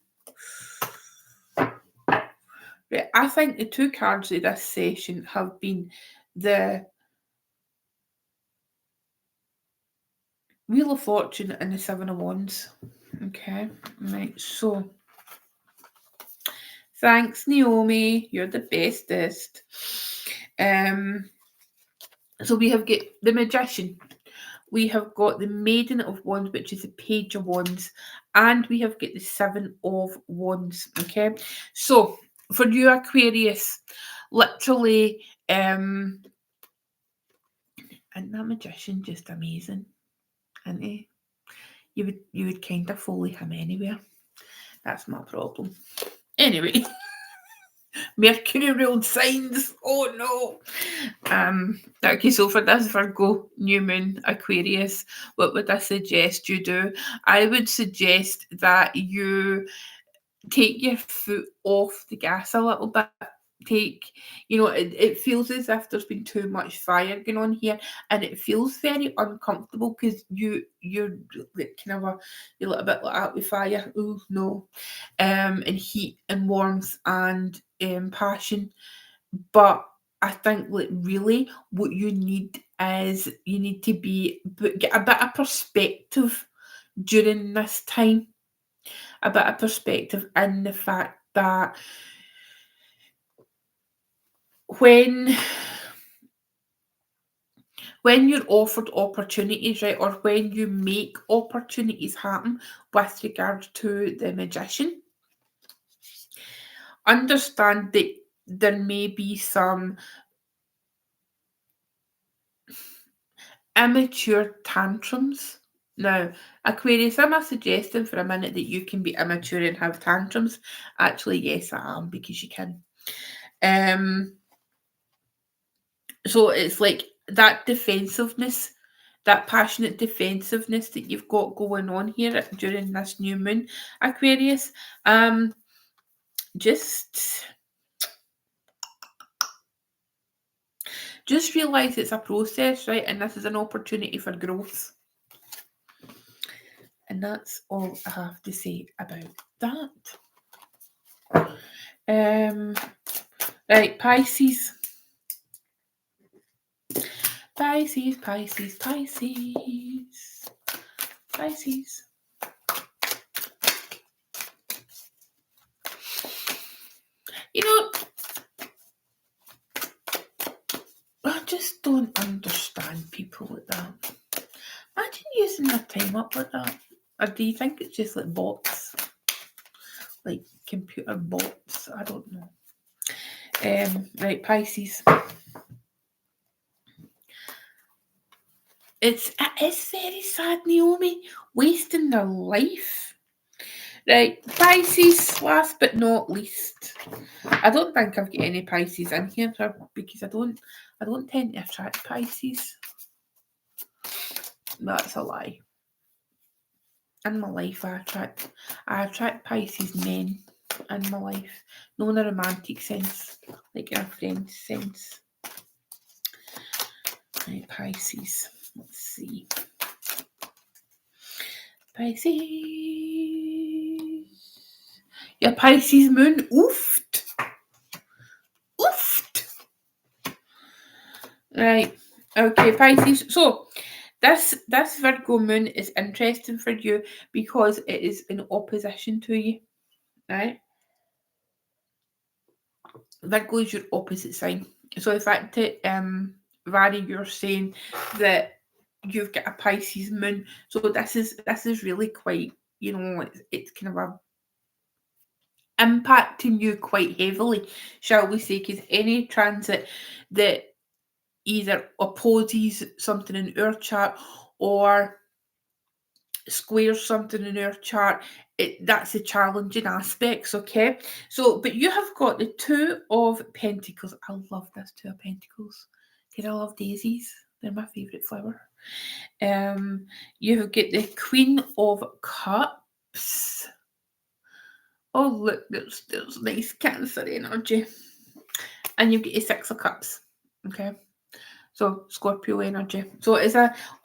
A: Right, I think the two cards of this session have been the Wheel of Fortune and the Seven of Wands. Okay, right, so thanks, Naomi. You're the bestest. So we have got the Magician. We have got the Maiden of Wands, which is the Page of Wands, and we have got the Seven of Wands. Okay, so for you, Aquarius, literally, and that Magician just amazing, isn't he? You would kind of follow him anywhere. That's my problem. Anyway, Mercury ruled signs. Oh no. Okay, so for this Virgo New Moon Aquarius, what would I suggest you do? I would suggest that you take your foot off the gas a little bit. It feels as if there's been too much fire going on here, and it feels very uncomfortable because you're like kind of you're a little bit like that with fire. Oh no. And heat and warmth and passion. But I think like really what you need is you need to get a bit of perspective during this time. A bit of perspective in the fact that when you're offered opportunities, right, or when you make opportunities happen with regard to the Magician, understand that there may be some immature tantrums. Now, Aquarius, am I suggesting for a minute that you can be immature and have tantrums? Actually, yes, I am, because you can. So it's like that defensiveness, that passionate defensiveness that you've got going on here during this new moon, Aquarius. Just realise it's a process, right? And this is an opportunity for growth. And that's all I have to say about that. Right, Pisces. Pisces. You know, I just don't understand people like that. Imagine using their time up like that. Or do you think it's just like bots? Like computer bots? I don't know. Right, Pisces. It is very sad, Naomi, wasting their life. Right, Pisces, last but not least. I don't think I've got any Pisces in here because I don't tend to attract Pisces. That's a lie. In my life, I attract Pisces men in my life. Not in a romantic sense, like in a friend sense. Right, Pisces. Let's see. Pisces. Your Pisces moon, oofed. Oofed. Right. Okay, Pisces. So this Virgo moon is interesting for you because it is in opposition to you. Right? Virgo is your opposite sign. So in fact, Vary, you're saying that you've got a Pisces moon. So this is really quite, it's kind of a impacting you quite heavily, shall we say, because any transit that either opposes something in our chart or squares something in our chart, that's the challenging aspects, okay? So, but you have got the Two of Pentacles. I love this Two of Pentacles because I love daisies. They're my favourite flower. You get the Queen of Cups. Oh, look, there's nice Cancer energy. And you get your Six of Cups, okay? So, Scorpio energy. So, it's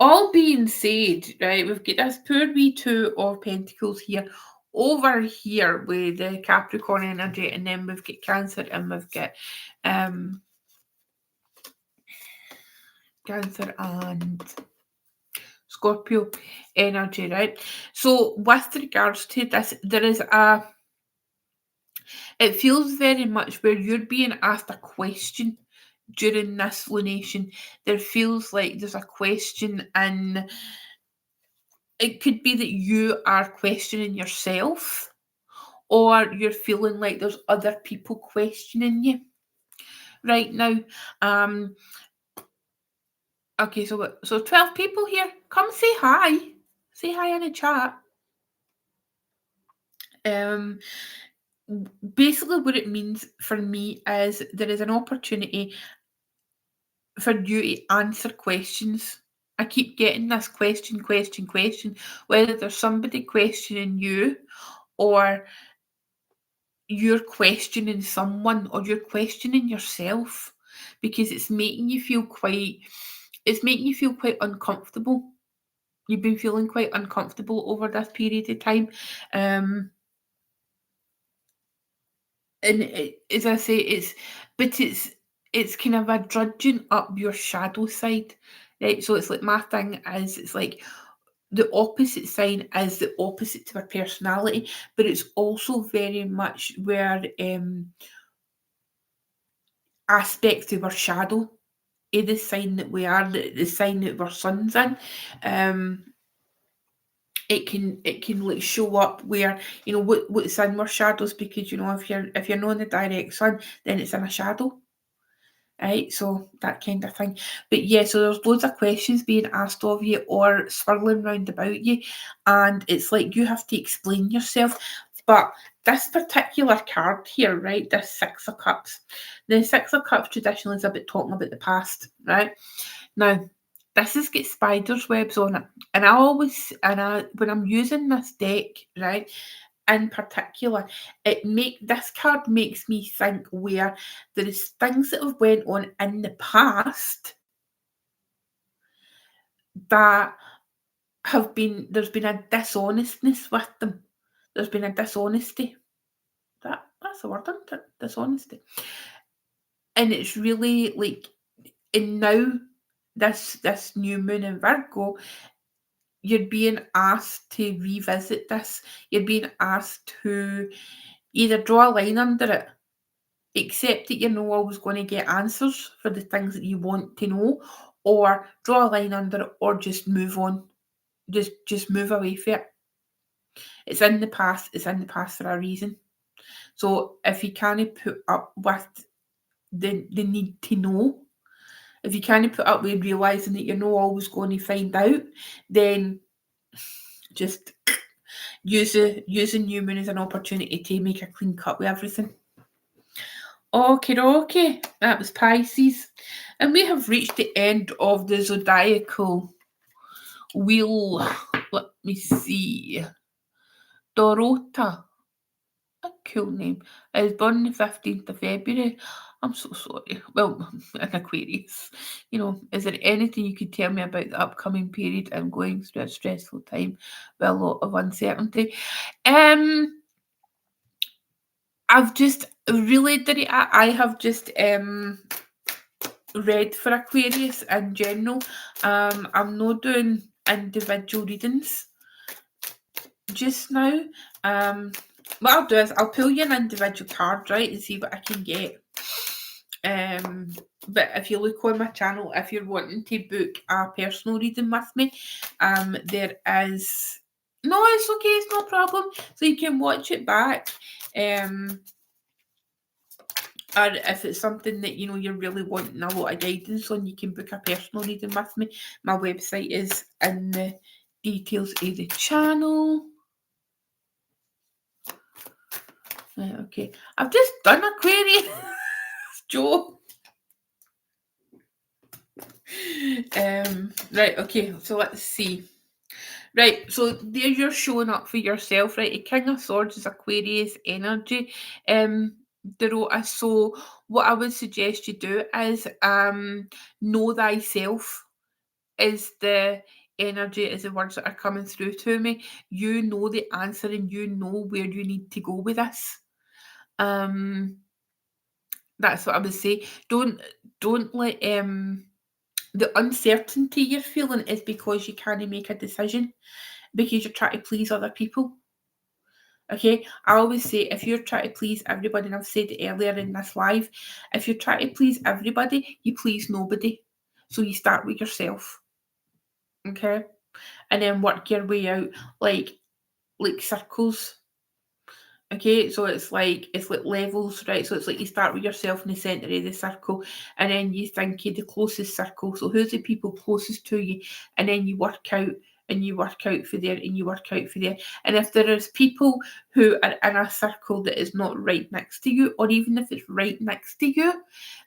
A: all being said, right, we've got this poor wee Two of Pentacles here, over here with the Capricorn energy, and then we've got Cancer, and we've got Cancer and Scorpio energy, right? So, with regards to this, there is it feels very much where you're being asked a question during this lunation. There feels like there's a question, and it could be that you are questioning yourself, or you're feeling like there's other people questioning you right now. Okay, so 12 people here. Come say hi. Say hi in the chat. Basically what it means for me is there is an opportunity for you to answer questions. I keep getting this question, whether there's somebody questioning you, or you're questioning someone, or you're questioning yourself, because it's making you feel quite uncomfortable. You've been feeling quite uncomfortable over this period of time. And as I say, it's kind of a drudging up your shadow side, right? So it's like my thing is, it's like the opposite sign is the opposite to our personality, but it's also very much where aspects of our shadow in the sign that we are, the sign that our sun's in. It can like show up where, what's in our shadows, because if you're not in the direct sun, then it's in a shadow. Right, so that kind of thing. But yeah, so there's loads of questions being asked of you or swirling round about you, and it's like you have to explain yourself. But this particular card here, right, this Six of Cups, the Six of Cups traditionally is about talking about the past, right? Now, this has got spider's webs on it, and when I'm using this deck, right, in particular, this card makes me think where there is things that have went on in the past that there's been a dishonestness with them. There's been a dishonesty. That's the word, isn't it? Dishonesty. And it's really like, and now this new moon in Virgo, you're being asked to revisit this. You're being asked to either draw a line under it, accept that you're not always going to get answers for the things that you want to know, or draw a line under it, or just move on. Just move away from it. It's in the past. It's in the past for a reason. So if you can't put up with the need to know, if you can't put up with realising that you're not always going to find out, then just use a new moon as an opportunity to make a clean cut with everything. Okay, that was Pisces. And we have reached the end of the zodiacal wheel. Let me see. Dorota. A cool name. I was born the 15th of February. I'm so sorry. Well, an Aquarius. Is there anything you could tell me about the upcoming period? I'm going through a stressful time with a lot of uncertainty. I've just really did I have just read for Aquarius in general. I'm not doing individual readings just now. What I'll do is I'll pull you an individual card, right, and see what I can get. But if you look on my channel, if you're wanting to book a personal reading with me, there is no, it's okay, it's no problem. So you can watch it back. Or if it's something that you know you're really wanting a lot of guidance on, you can book a personal reading with me. My website is in the details of the channel. Right, okay. I've just done Aquarius, Joe. Right, okay, so let's see. Right, so there you're showing up for yourself, right? A King of Swords is Aquarius energy. Dorota, so what I would suggest you do is know thyself is the energy, is the words that are coming through to me. You know the answer and you know where you need to go with this. That's what I would say. Don't let the uncertainty you're feeling is because you can't make a decision, because you're trying to please other people. Okay, I always say if you're trying to please everybody, and I've said it earlier in this live, if you're trying to please everybody, you please nobody. So you start with yourself. Okay, and then work your way out like circles. Okay, so it's like levels, right? So it's like you start with yourself in the centre of the circle, and then you think of the closest circle. So who's the people closest to you, and then you work out and you work out for there and you work out for there. And if there is people who are in a circle that is not right next to you, or even if it's right next to you,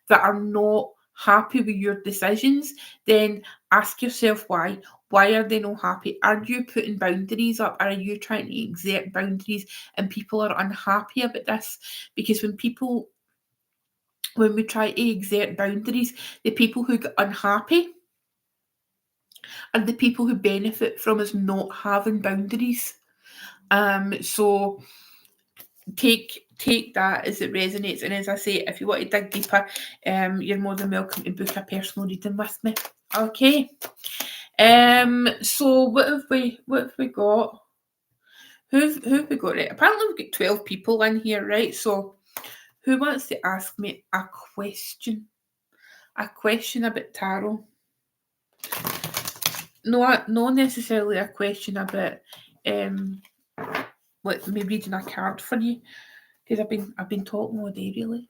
A: that are not happy with your decisions, then ask yourself why. Why are they not happy? Are you putting boundaries up? Are you trying to exert boundaries and people are unhappy about this? Because when we try to exert boundaries, the people who get unhappy are the people who benefit from us not having boundaries. So take that as it resonates, and as I say, if you want to dig deeper, you're more than welcome to book a personal reading with me. Okay. So what have we got? Who've we got? Right, apparently we've got 12 people in here, right? So who wants to ask me a question? A question about tarot? No, not necessarily a question about like me reading a card for you, because I've been talking all day, really.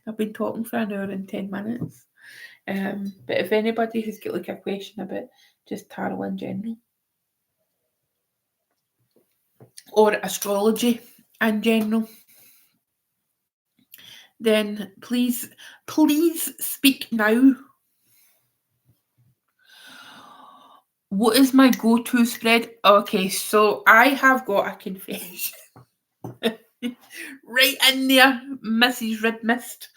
A: I've been talking for an hour and 10 minutes. But if anybody has got like a question about just tarot in general, or astrology in general, then please speak now. What is my go-to spread? Okay, so I have got a confession right in there, Mrs. Red Mist.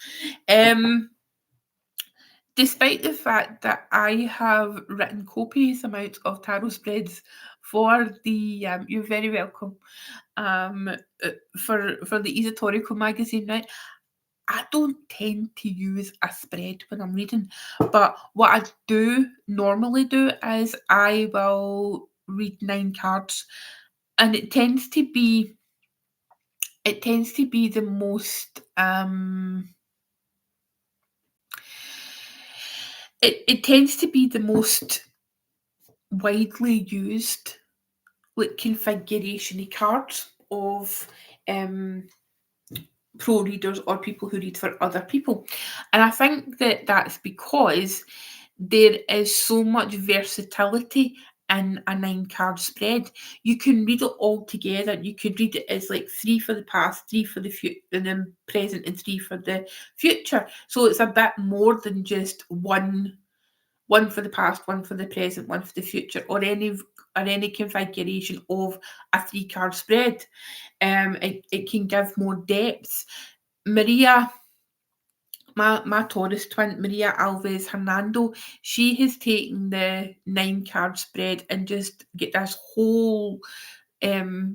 A: Despite the fact that I have written copious amounts of tarot spreads for the you're very welcome, for the Esoterical magazine, right? I don't tend to use a spread when I'm reading, but what I do normally do is I will read 9 cards, and it tends to be the most it tends to be the most widely used like configuration of cards of pro readers or people who read for other people. And I think that that's because there is so much versatility in a 9 card spread. You can read it all together. You could read it as like 3 for the past, 3 for the future, and then present, and 3 for the future. So it's a bit more than just one for the past, one for the present, one for the future, or any configuration of a 3-card spread. It can give more depth. Maria, my Taurus twin, Maria Alves Hernando, she has taken the 9-card spread and just get this whole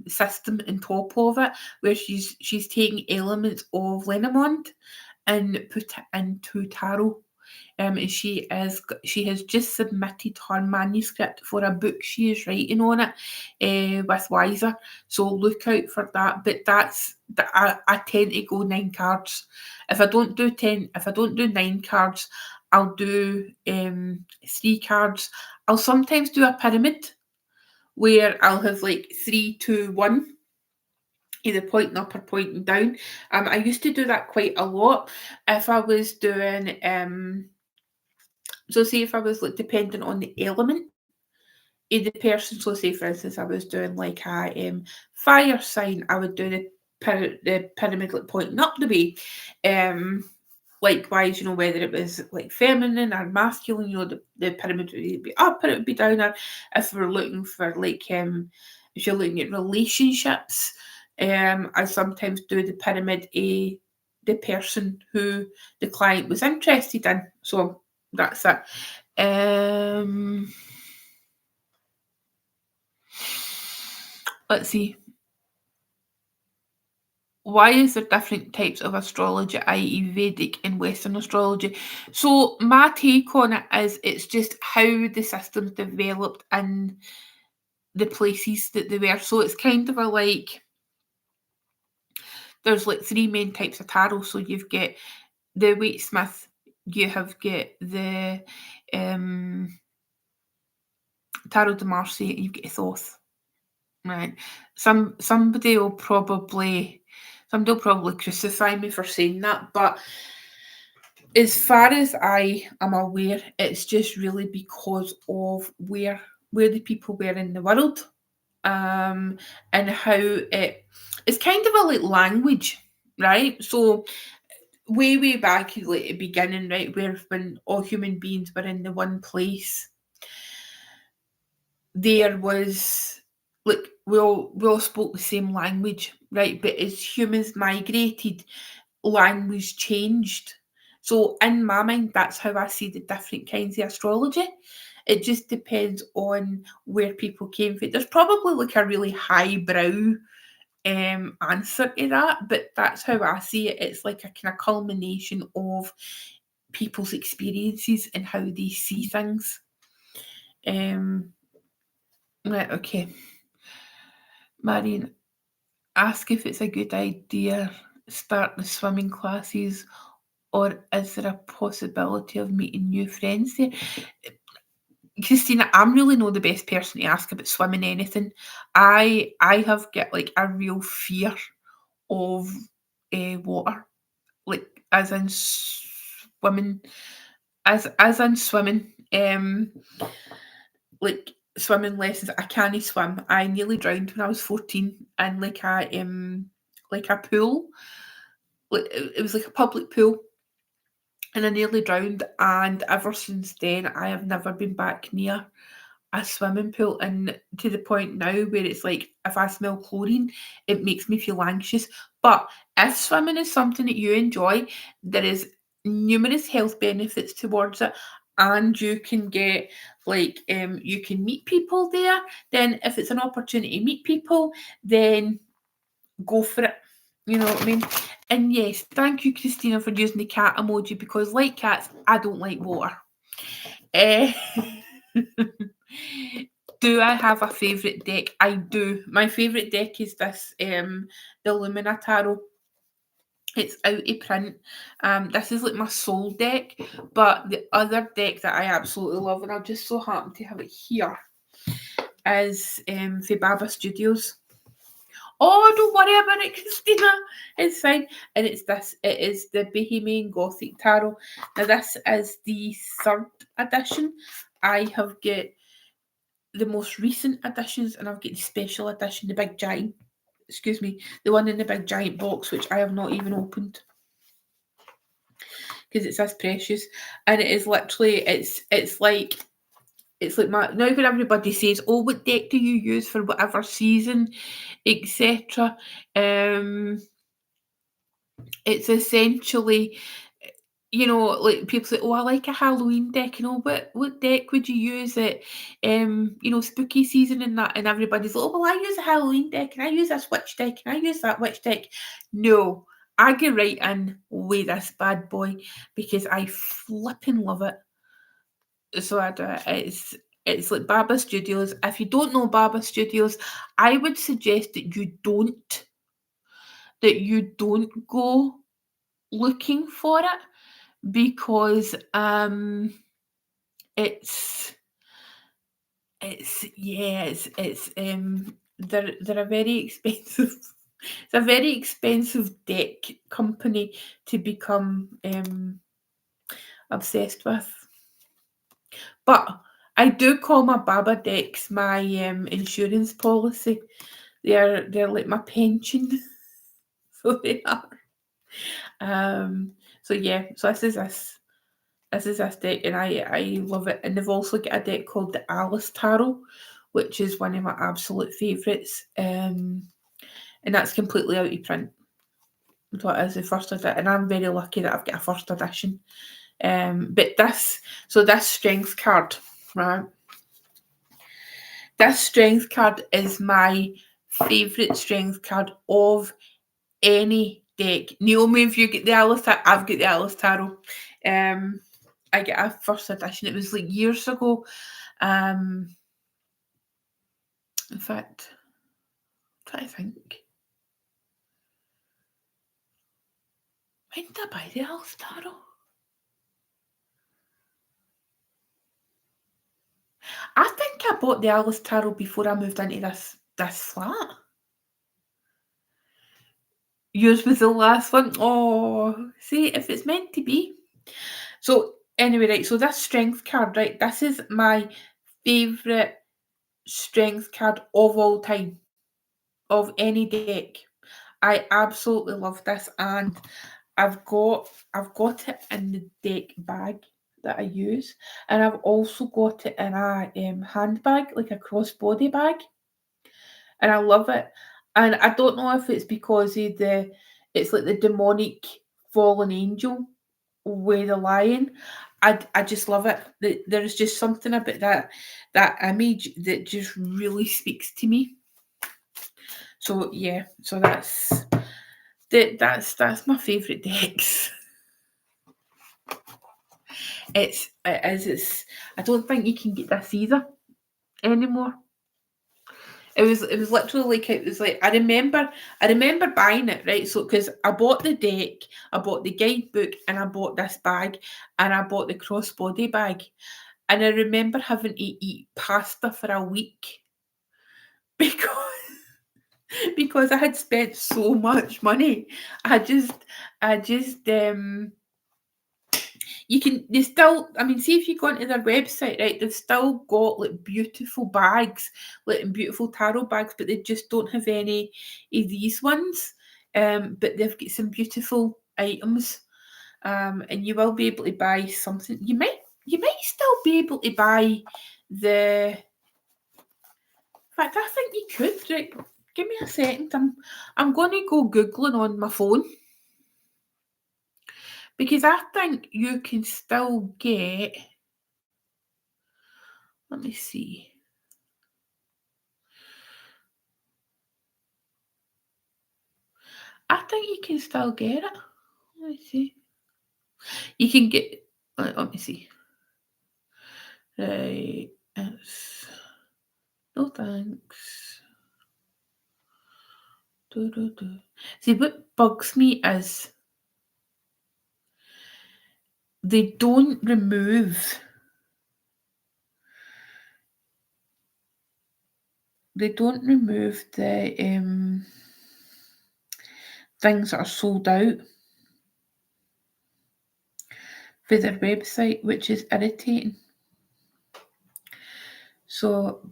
A: system on top of it, where she's taking elements of Lenormand and put it into tarot. And she has just submitted her manuscript for a book she is writing on it with Wiser. So look out for that. But I tend to go 9 cards. If I don't do 9 cards, I'll do 3 cards. I'll sometimes do a pyramid where I'll have like 3, 2, 1. Either pointing up or pointing down. I used to do that quite a lot. If I was doing so say if I was like dependent on the element of the person, so say for instance I was doing like a fire sign, I would do the pyramid like pointing up the way. Likewise, whether it was like feminine or masculine, the pyramid would be up or it would be down. Or if we're looking for like if you're looking at relationships, I sometimes do the pyramid a the person who the client was interested in. So that's it. Let's see. Why is there different types of astrology, i.e. Vedic and Western astrology? So my take on it is it's just how the systems developed in the places that they were. So it's kind of there's like 3 main types of tarot. So you've got the Waite-Smith, you have got the Tarot de Marseille, and you've got Thoth. Right. Somebody will probably crucify me for saying that, but as far as I am aware, it's just really because of where the people were in the world, and how it's kind of a like language, right? So way back like at the beginning, right, where when all human beings were in the one place, there was like we all spoke the same language, right? But as humans migrated, language changed. So in my mind, that's how I see the different kinds of astrology. It just depends on where people came from. There's probably like a really highbrow answer to that, but that's how I see it. It's like a kind of culmination of people's experiences and how they see things. Right, okay. Marion, ask if it's a good idea start the swimming classes, or is there a possibility of meeting new friends there? Christina, I'm really not the best person to ask about swimming anything. I have got like a real fear of water, like as in swimming, as in swimming. Like swimming lessons. I can't swim. I nearly drowned when I was 14 in like a pool. Like it was like a public pool, and I nearly drowned. And ever since then, I have never been back near a swimming pool. And to the point now where it's like if I smell chlorine, it makes me feel anxious. But if swimming is something that you enjoy, there is numerous health benefits towards it, and you can get like you can meet people there. Then if it's an opportunity to meet people, then go for it. You know what I mean? And yes, thank you, Christina, for using the cat emoji, because like cats, I don't like water. Do I have a favourite deck? I do. My favourite deck is this, the Lumina Tarot. It's out of print. This is like my soul deck, but the other deck that I absolutely love, and I just so happen to have it here, is Fibaba Studios. Oh, don't worry about it, Christina. It's fine. And it's this. It is the Bohemian Gothic Tarot. Now, this is the 3rd edition. I have got the most recent editions, and I've got the special edition, the big giant. Excuse me, the one in the big giant box, which I have not even opened because it's this precious. And it is literally, it's like my now when everybody says, "Oh, what deck do you use for whatever season, etc." It's essentially you know, like people say, "Oh, I like a Halloween deck." You know, what deck would you use at, you know, spooky season and that? And everybody's like, "Oh, well, I use a Halloween deck, and I use this witch deck, and I use that witch deck." No, I go right in with this bad boy because I flipping love it. So I do it. It's like Baba Studios. If you don't know Baba Studios, I would suggest that you don't go looking for it because it's they're a very expensive it's a very expensive deck company to become obsessed with. But I do call my Baba decks my insurance policy. They're like my pension. So they are. So yeah, so this is this deck, and I love it. And they've also got a deck called the Alice Tarot, which is one of my absolute favourites. And that's completely out of print. So it is the first edition, and I'm very lucky that I've got a first edition. But this strength card, right? This strength card is my favourite strength card of any deck. Naomi, if you get the Alice Tarot, I've got the Alice Tarot. I get a first edition. It was like years ago. In fact, I'm trying to think. When did I buy the Alice Tarot? I think I bought the Alice Tarot before I moved into this flat. Yours was the last one. Oh, see, if it's meant to be. So anyway, right. So this strength card, right? This is my favourite strength card of all time, of any deck. I absolutely love this, and I've got it in the deck bag that I use, and I've also got it in a handbag, like a crossbody bag, and I love it. And I don't know if it's because of it's like the demonic fallen angel with the lion. I just love it. There's just something about that image that just really speaks to me. So yeah, so that's my favourite decks. It's I don't think you can get this either anymore. It was literally like, it was like I remember buying it, right? So because I bought the deck, I bought the guidebook, and I bought this bag, and I bought the crossbody bag, and I remember having to eat pasta for a week because because I had spent so much money. I just you still, I mean, see if you go onto their website, right, they've still got like beautiful bags, like beautiful tarot bags, but they just don't have any of these ones. But they've got some beautiful items. And you will be able to buy something. You might still be able to buy the. In fact, I think you could. Right, give me a second. I'm going to go googling on my phone. Because I think you can still get. Let me see. I think you can still get it. Let me see. You can get. Let me see. Right. It's. No thanks. See, what bugs me is they don't remove. They don't remove the things that are sold out for their website, which is irritating. So,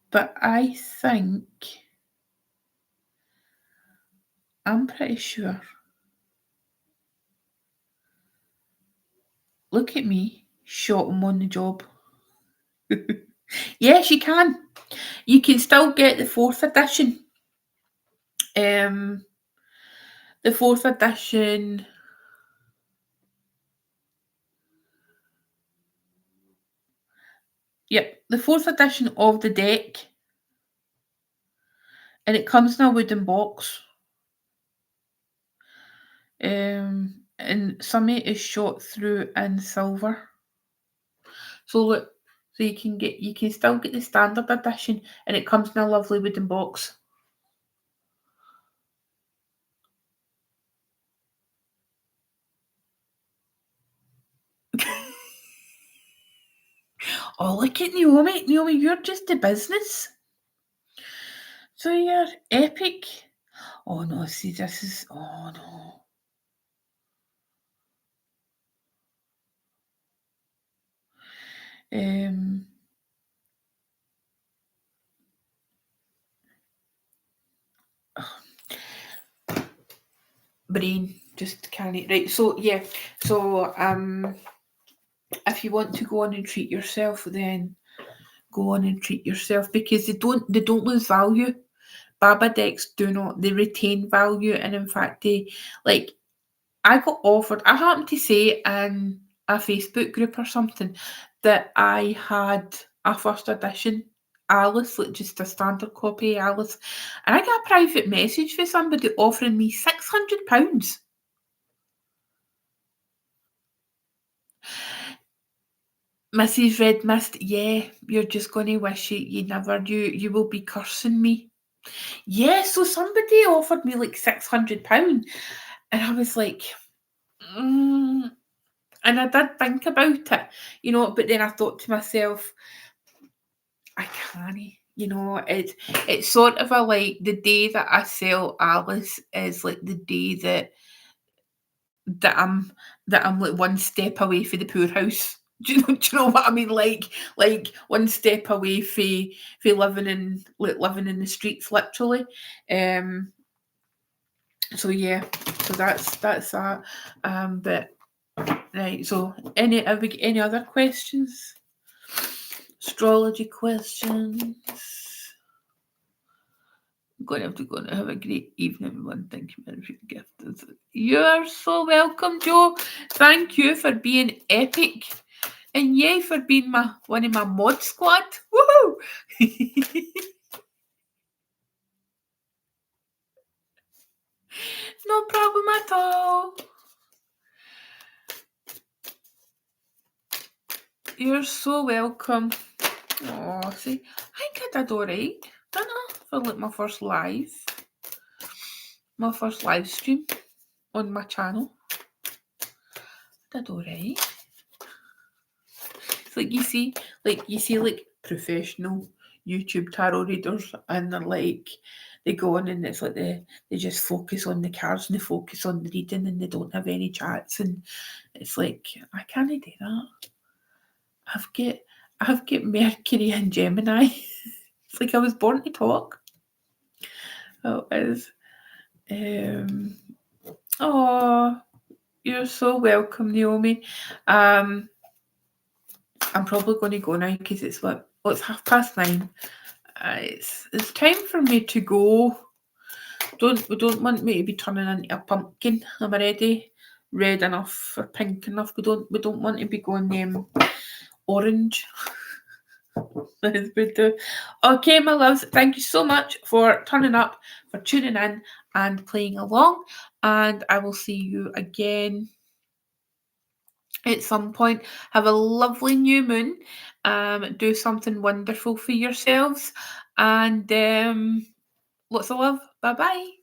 A: but I think I'm pretty sure. Look at me, shot 'em on the job. Yes, you can. You can still get the fourth edition. The fourth edition. Yep, the 4th edition of the deck, and it comes in a wooden box. And summit is shot through in silver. So look, so you can still get the standard edition, and it comes in a lovely wooden box. Oh, look at Naomi. Naomi, you're just the business. So you're epic. Oh no, see, this is, oh no. Brain just can't, right? So yeah, so if you want to go on and treat yourself, then go on and treat yourself, because they don't lose value. Baba decks do not, they retain value, and in fact they, like, I got offered, I happened to say in a Facebook group or something that I had a 1st edition Alice, like just a standard copy Alice, and I got a private message for somebody offering me £600. Mrs. Red Mist, yeah, you're just going to wish you never, you will be cursing me. Yeah, so somebody offered me like £600, and I was like, and I did think about it, but then I thought to myself, I can't, it's sort of like the day that I sell Alice is like the day that I'm like one step away from the poorhouse. Do you know what I mean? Like one step away from living in the streets, literally. So yeah, so that's that. But right. So have we got any other questions? Astrology questions. I'm going to have to go and have a great evening, everyone. Thank you very much for the gift. You're so welcome, Joe. Thank you for being epic. And yay for being one of my mod squad. Woohoo! No problem at all. You're so welcome. Oh, see, I think I did alright, didn't I? For like my first live stream on my channel. I did alright. It's like you see like professional YouTube tarot readers, and they're like, they go on and it's like they just focus on the cards and they focus on the reading, and they don't have any chats, and it's like, I can't do that. I've got Mercury and Gemini. It's like I was born to talk. Oh, it is. Oh, you're so welcome, Naomi. I'm probably going to go now because it's 9:30. It's time for me to go. We don't want me to be turning into a pumpkin. I'm already red enough or pink enough. We don't want to be going orange. Okay, my loves, thank you so much for turning up, for tuning in and playing along, and I will see you again at some point. Have a lovely new moon. Do something wonderful for yourselves, and lots of love. Bye bye.